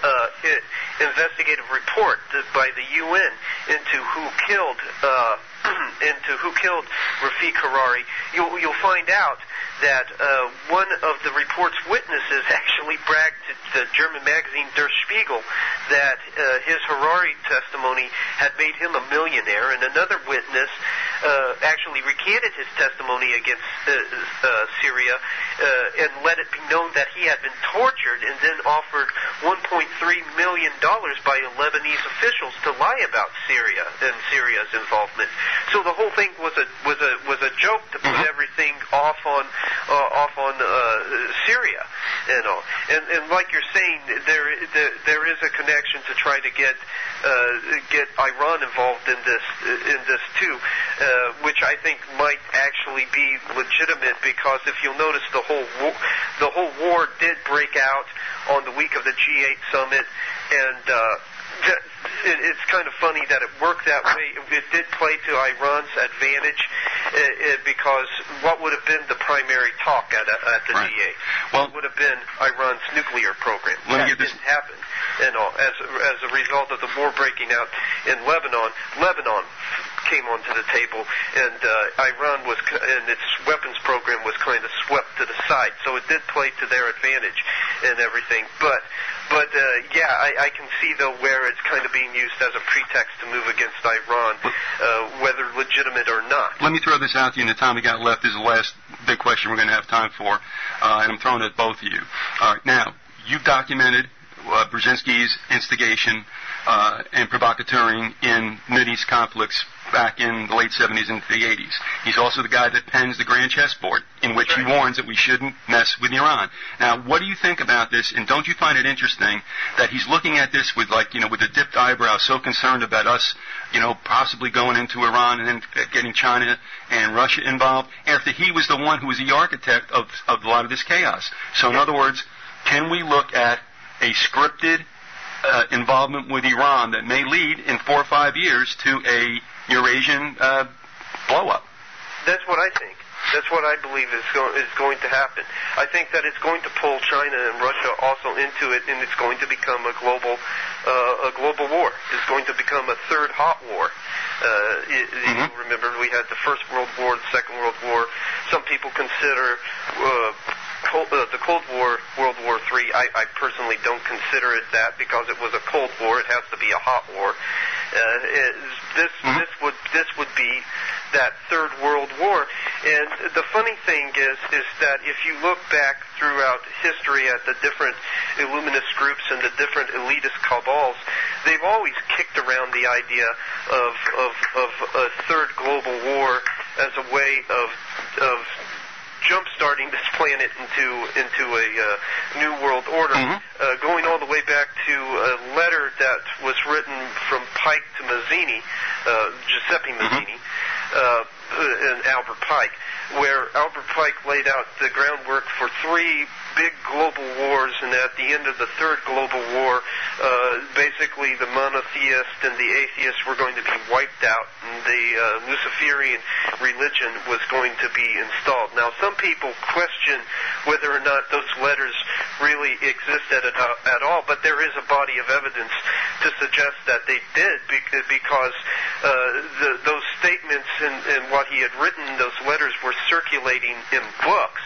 investigative report by the UN into who killed Rafik Hariri, you'll find out that one of the report's witnesses actually bragged to the German magazine Der Spiegel that his Hariri testimony had made him a millionaire, and another witness actually recanted his testimony against Syria and let it be known that he had been tortured and then offered $1.3 million by Lebanese officials to lie about Syria and Syria's involvement. So the whole thing was a joke to put everything off on Syria and all. And like you're saying, there is a connection to try to get Iran involved in this too, which I think might actually be legitimate, because if you'll notice, the whole war did break out on the week of the G8 summit, and it's kind of funny that it worked that way. It did play to Iran's advantage, because what would have been the primary talk at the G8? Well, it would have been Iran's nuclear program. That didn't happen. And all, as a result of the war breaking out in Lebanon came onto the table, and Iran and its weapons program was kind of swept to the side. So it did play to their advantage and everything. But I can see though where it's kind of being used as a pretext to move against Iran, whether legitimate or not. Let me throw this out to you, and the time we got left is the last big question we're going to have time for, and I'm throwing it at both of you. All right, now you've documented Brzezinski's instigation and provocateuring in Mideast conflicts back in the late 70s and the 80s. He's also the guy that pens the Grand Chessboard, in which he warns that we shouldn't mess with Iran. Now, what do you think about this, and don't you find it interesting that he's looking at this with, with a dipped eyebrow, so concerned about us, possibly going into Iran and then getting China and Russia involved, after he was the one who was the architect of a lot of this chaos? So, in other words, can we look at a scripted involvement with Iran that may lead in 4 or 5 years to a Eurasian blow-up? That's what I think. That's what I believe is going to happen. I think that it's going to pull China and Russia also into it, and it's going to become a global war. It's going to become a third hot war. You remember we had the First World War, the Second World War. Some people consider the Cold War, World War III. I personally don't consider it that, because it was a Cold War. It has to be a hot war. This would be that Third World War. And the funny thing is that if you look back throughout history at the different Illuminist groups and the different elitist cabals, they've always kicked around the idea of a third global war as a way of jump-starting this planet into a new world order, going all the way back to a letter that was written from Pike to Mazzini, Giuseppe Mazzini, and Albert Pike, where Albert Pike laid out the groundwork for 3 big global wars, and at the end of the third global war, basically the monotheist and the atheist were going to be wiped out, and the Luciferian religion was going to be installed. Now, some people question whether or not those letters really existed at all, but there is a body of evidence to suggest that they did, because those statements and what he had written in those letters were circulating in books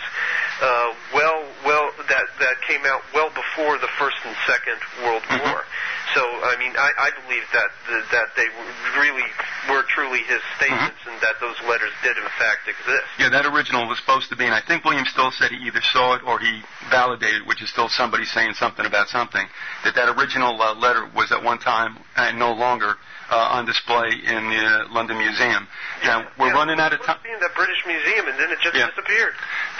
that came out well before the First and Second World War. So, I mean, I believe that they really were truly his statements, and that those letters did in fact exist. Yeah, that original was supposed to be, and I think William Still said he either saw it or he validated, which is still somebody saying something about something, that original letter was at one time and no longer on display in the London Museum. Now, we're running out of time. It was in the British Museum, and then it just disappeared.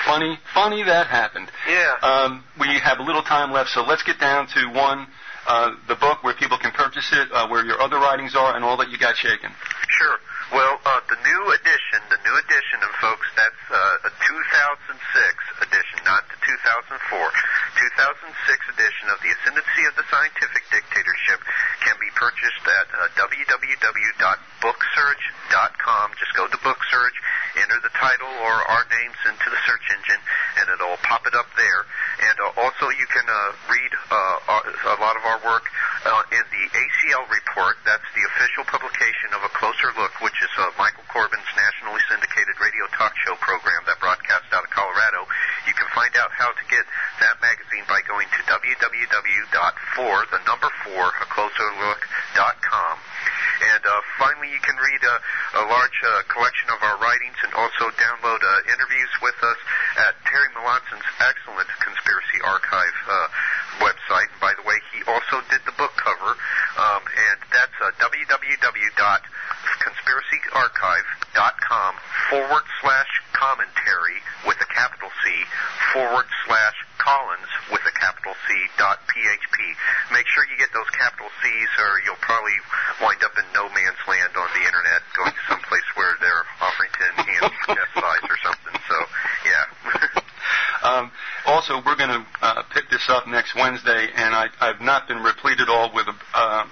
Funny that happened. Yeah. We have a little time left, so let's get down to the book where people can purchase it, where your other writings are, and all that you got shaken. Sure. Well, the new edition, and folks, that's a 2006 edition, not the 2004. 2006 edition of The Ascendancy of the Scientific Dictatorship can be purchased at www.booksurge.com. Just go to Booksurge, enter the title or our names into the search engine, and it'll pop it up there. And also you can read a lot of our work in the ACL report. That's the official publication of A Closer Look, which is Michael Corbin's nationally syndicated radio talk show program that broadcasts out of Colorado. You can find out how to get that magazine by going to www.acloserlook.com. And finally, you can read a large collection of our writings and also download interviews with us at Terry Melantson's excellent Conspiracy Archive website. And by the way, he also did the book cover, and that's www.conspiracyarchive.com/commentary with a capital C /Collins with a capital C .php. Make sure you get those capital C's, or you'll probably wind up in no man's land on the internet, going to some place where they're offering to enhance death size or something. So, yeah. Also, we're going to pick this up next Wednesday, and I've not been replete at all with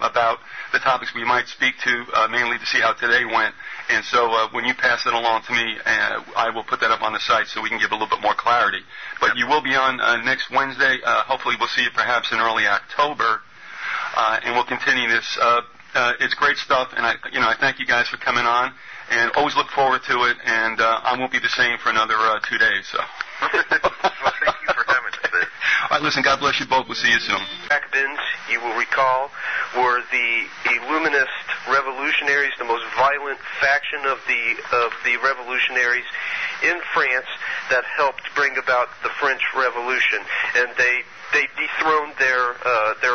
about the topics we might speak to, mainly to see how today went. And so when you pass it along to me, I will put that up on the site so we can give a little bit more clarity. But you will be on next Wednesday. Hopefully we'll see you perhaps in early October, and we'll continue this. It's great stuff, and I thank you guys for coming on, and always look forward to it. And I won't be the same for another 2 days. So. Well, thank you for having us. All right, listen, God bless you both. We'll see you soon. Jacobins, you will recall, were the Illuminist revolutionaries, the most violent faction of the revolutionaries in France that helped bring about the French Revolution. And they dethroned their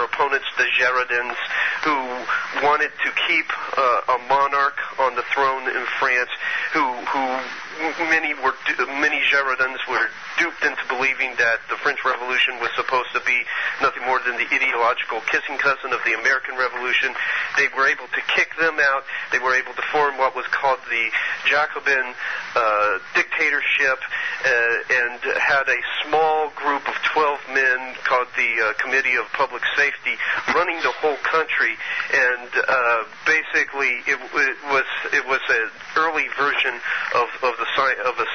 opponents, the Girondins, who wanted to keep a monarch on the throne in France, who many Girondins were duped into believing that the French Revolution was supposed to be nothing more than the ideological kissing cousin of the American Revolution. They were able to kick them out. They were able to form what was called the Jacobin dictatorship, and had a small group of 12 men called the Committee of Public Safety running the whole country. And basically, it was an early version of a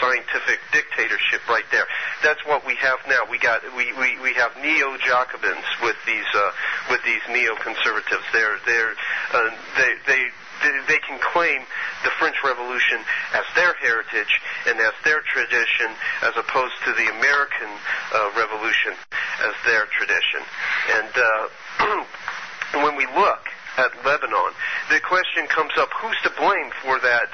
scientific dictatorship right there. That's what we have now. We have neo-Jacobins with these neoconservatives. They can claim the French Revolution as their heritage and as their tradition, as opposed to the American Revolution as their tradition. And when we look at Lebanon, the question comes up: who's to blame for that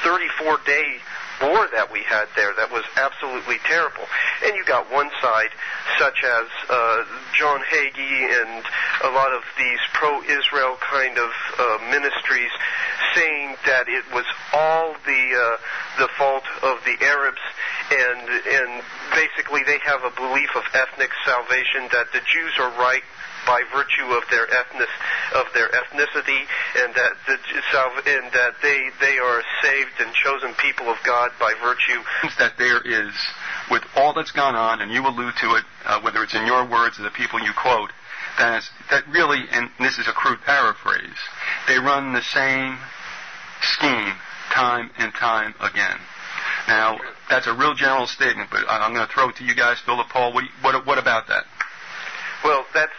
34-day war that we had there? That was absolutely terrible. And you got one side, such as John Hagee and a lot of these pro-Israel kind of ministries, saying that it was all the fault of the Arabs, and basically they have a belief of ethnic salvation, that the Jews are right by virtue of their ethnicity, and that they are saved and chosen people of God by virtue. That there is, with all that's gone on, and you allude to it, whether it's in your words or the people you quote, that really, and this is a crude paraphrase, they run the same scheme time and time again. Now, that's a real general statement, but I'm going to throw it to you guys, Philip, Paul. What about that? Well, that's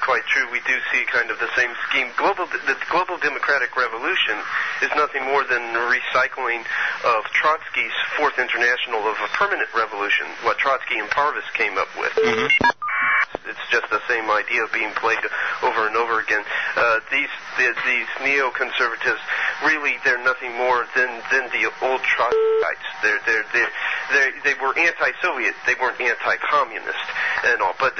quite true. We do see kind of the same scheme. The global democratic revolution is nothing more than a recycling of Trotsky's Fourth International of a permanent revolution, what Trotsky and Parvis came up with. Mm-hmm. It's just the same idea being played over and over again. These neoconservatives, really, they're nothing more than the old Trotskyites. They were anti-Soviet. They weren't anti-communist and all, but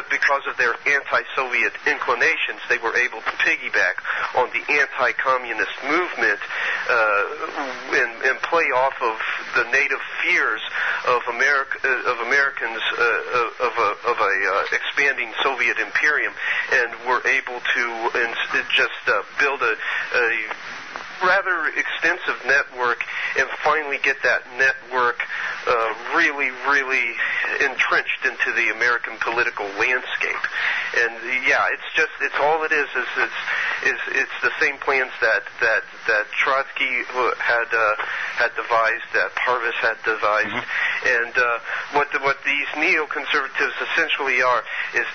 because of their anti-Soviet inclinations, they were able to piggyback on the anti-communist movement and play off of the native fears of Americans of a expanding Soviet imperium, and were able to just build a rather extensive network and finally get that network really entrenched into the American political landscape. And it's all it is it's the same plans that Trotsky had devised, that Parvis had devised. Mm-hmm. And what these neoconservatives essentially are is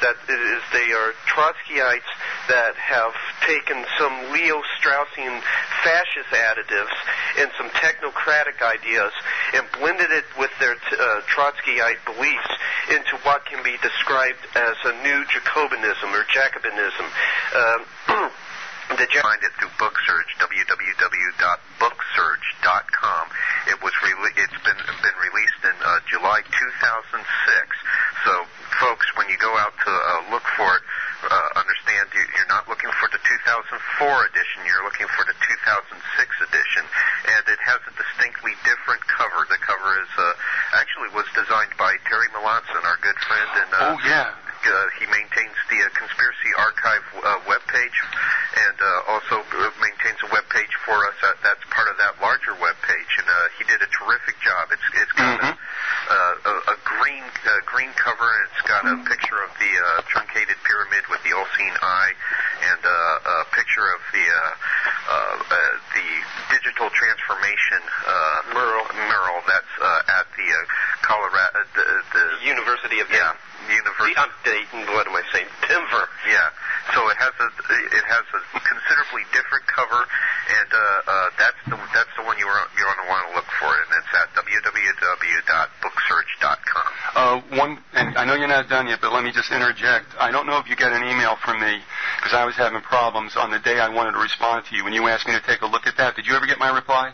they are Trotskyites that have taken some Leo Straussian fascist additives and some technocratic ideas and blended it with their Trotskyite beliefs into what can be described as a new Jacobinism or Jacobinism. Find it through BookSurge, www.booksurge.com. It's been released in July 2006. So, folks, when you go out to look for it, understand you're not looking for the 2004 edition. You're looking for the 2006 edition, and it has a distinctly different cover. The cover is actually was designed by Terry Melanson, our good friend, and he maintains the Conspiracy Archive webpage, and also maintains a webpage for us. That's part of that larger webpage, and he did a terrific job. It's got a green cover, and it's got a picture of the truncated pyramid with the all-seeing eye, and a picture of the digital transformation mural that's at the Colorado, the University of what am I saying? Denver. Yeah. So it has a considerably different cover, and that's the one you're going to want to look for, and it's at www.booksurge.com. And I know you're not done yet, but let me just interject. I don't know if you get an email from me, because I was having problems on the day I wanted to respond to you, and you asked me to take a look at that. Did you ever get my reply?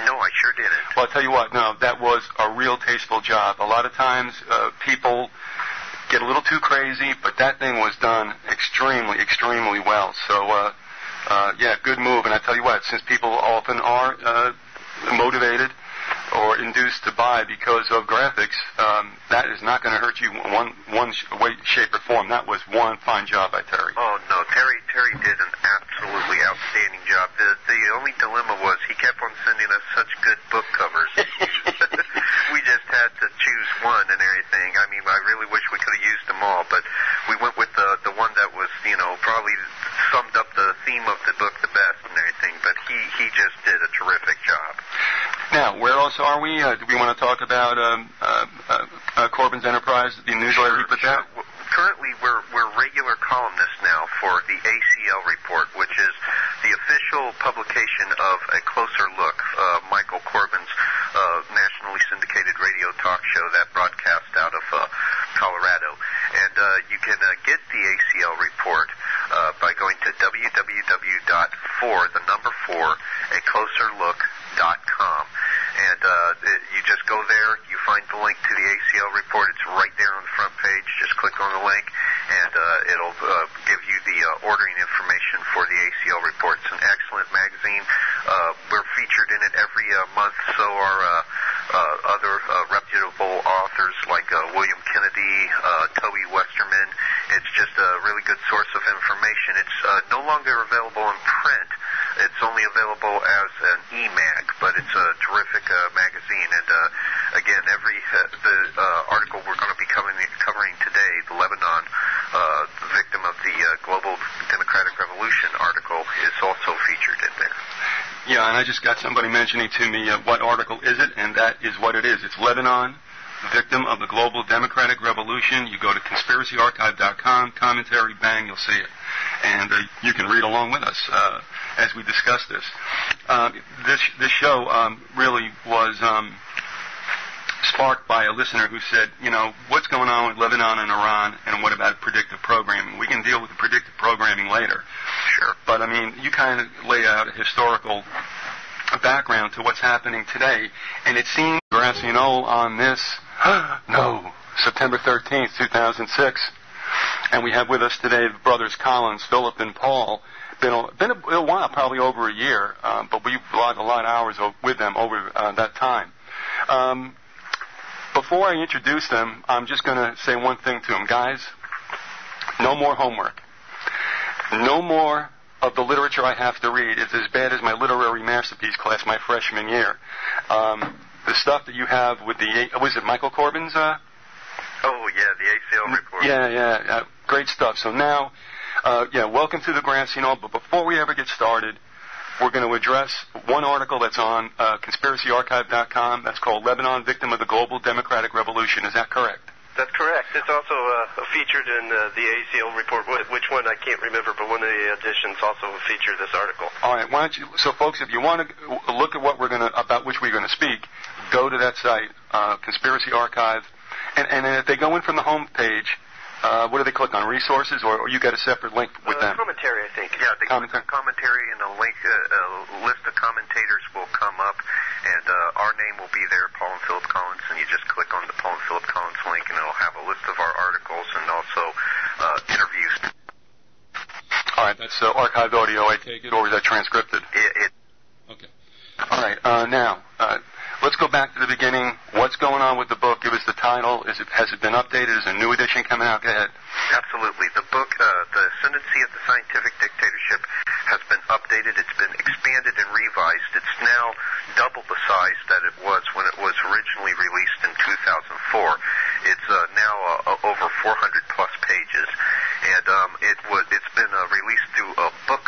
No, I sure didn't. Well, I'll tell you what. No, that was a real tasteful job. A lot of times people get a little too crazy, but that thing was done extremely well. So, good move. And I tell you what, since people often are motivated or induced to buy because of graphics, that is not going to hurt you one way, shape, or form. That was one fine job by Terry. Oh, no, Terry did an absolutely outstanding job. The only dilemma was he kept on sending us such good book covers. We just had to choose one and everything. I mean, I really wish we could have used them all, but we went with the one that was, probably summed up the theme of the book the best and everything, but he just did a terrific job. Now, where else are we? Do we want to talk about Corbin's Enterprise, the newsletter he put out? Currently, we're regular columnists now for the ACL report, which is the official publication of A Closer Look, Michael Corbin's nationally syndicated radio talk show that broadcast out of Colorado. And you can get the ACL report by going to www.acloserlook.com. And you just go there, you find the link to the ACL report. It's right there on the front page. Just click on the link, and it'll give you the ordering information for the ACL report. It's an excellent magazine. We're featured in it every month, so are other reputable authors like William Kennedy, Toby Westerman. It's just a really good source of information. It's no longer available in print. It's only available as an e-mag, but it's a terrific magazine. And again, the article we're going to be covering today, the Lebanon victim of the global democratic revolution article, is also featured in there. Yeah, and I just got somebody mentioning to me what article is it, and that is what it is. It's Lebanon Victim of the Global Democratic Revolution. You go to conspiracyarchive.com, commentary, bang, you'll see it. And you can read along with us as we discuss this. This show really was sparked by a listener who said, you know, what's going on with Lebanon and Iran, and what about predictive programming? We can deal with the predictive programming later. Sure. But, I mean, you kind of lay out a historical background to what's happening today, and it seems grassy knoll on this, September 13th, 2006, and we have with us today the brothers Collins, Philip, and Paul. Been a while, probably over a year, but we've logged a lot of hours with them over that time. Before I introduce them, I'm just going to say one thing to them. Guys, no more homework. No more of the literature I have to read. It's as bad as my literary masterpiece class my freshman year. The stuff that you have with was it Michael Corbin's? Oh, yeah, the ACL report. Yeah, great stuff. So now, welcome to the Grassy Knoll. But before we ever get started, we're going to address one article that's on conspiracyarchive.com. That's called Lebanon, Victim of the Global Democratic Revolution. Is that correct? That's correct. It's also featured in the ACL report. Which one I can't remember, but one of the editions also featured this article. All right. Why don't you? So, folks, if you want to look at about which we're going to speak, go to that site, Conspiracy Archive, and if they go in from the home page, what do they click on? Resources, or you got a separate link with them? Commentary, I think. Yeah, they click on commentary, and a link, a list of commentators will come up, and our name will be there, Paul and Philip Collins, and you just click on the Paul and Philip Collins link, and it'll have a list of our articles and also interviews. All right, that's archived audio, I take it, or is that transcripted? Okay. All right, now, let's go back to the beginning. What's going on with the book? Give us the title. Has it been updated? Is a new edition coming out? Go ahead. Absolutely. The book, The Ascendancy of the Scientific Dictatorship, has been updated. It's been expanded and revised. It's now double the size that it was when it was originally released in 2004. It's now over 400 plus pages, and it's been released through a book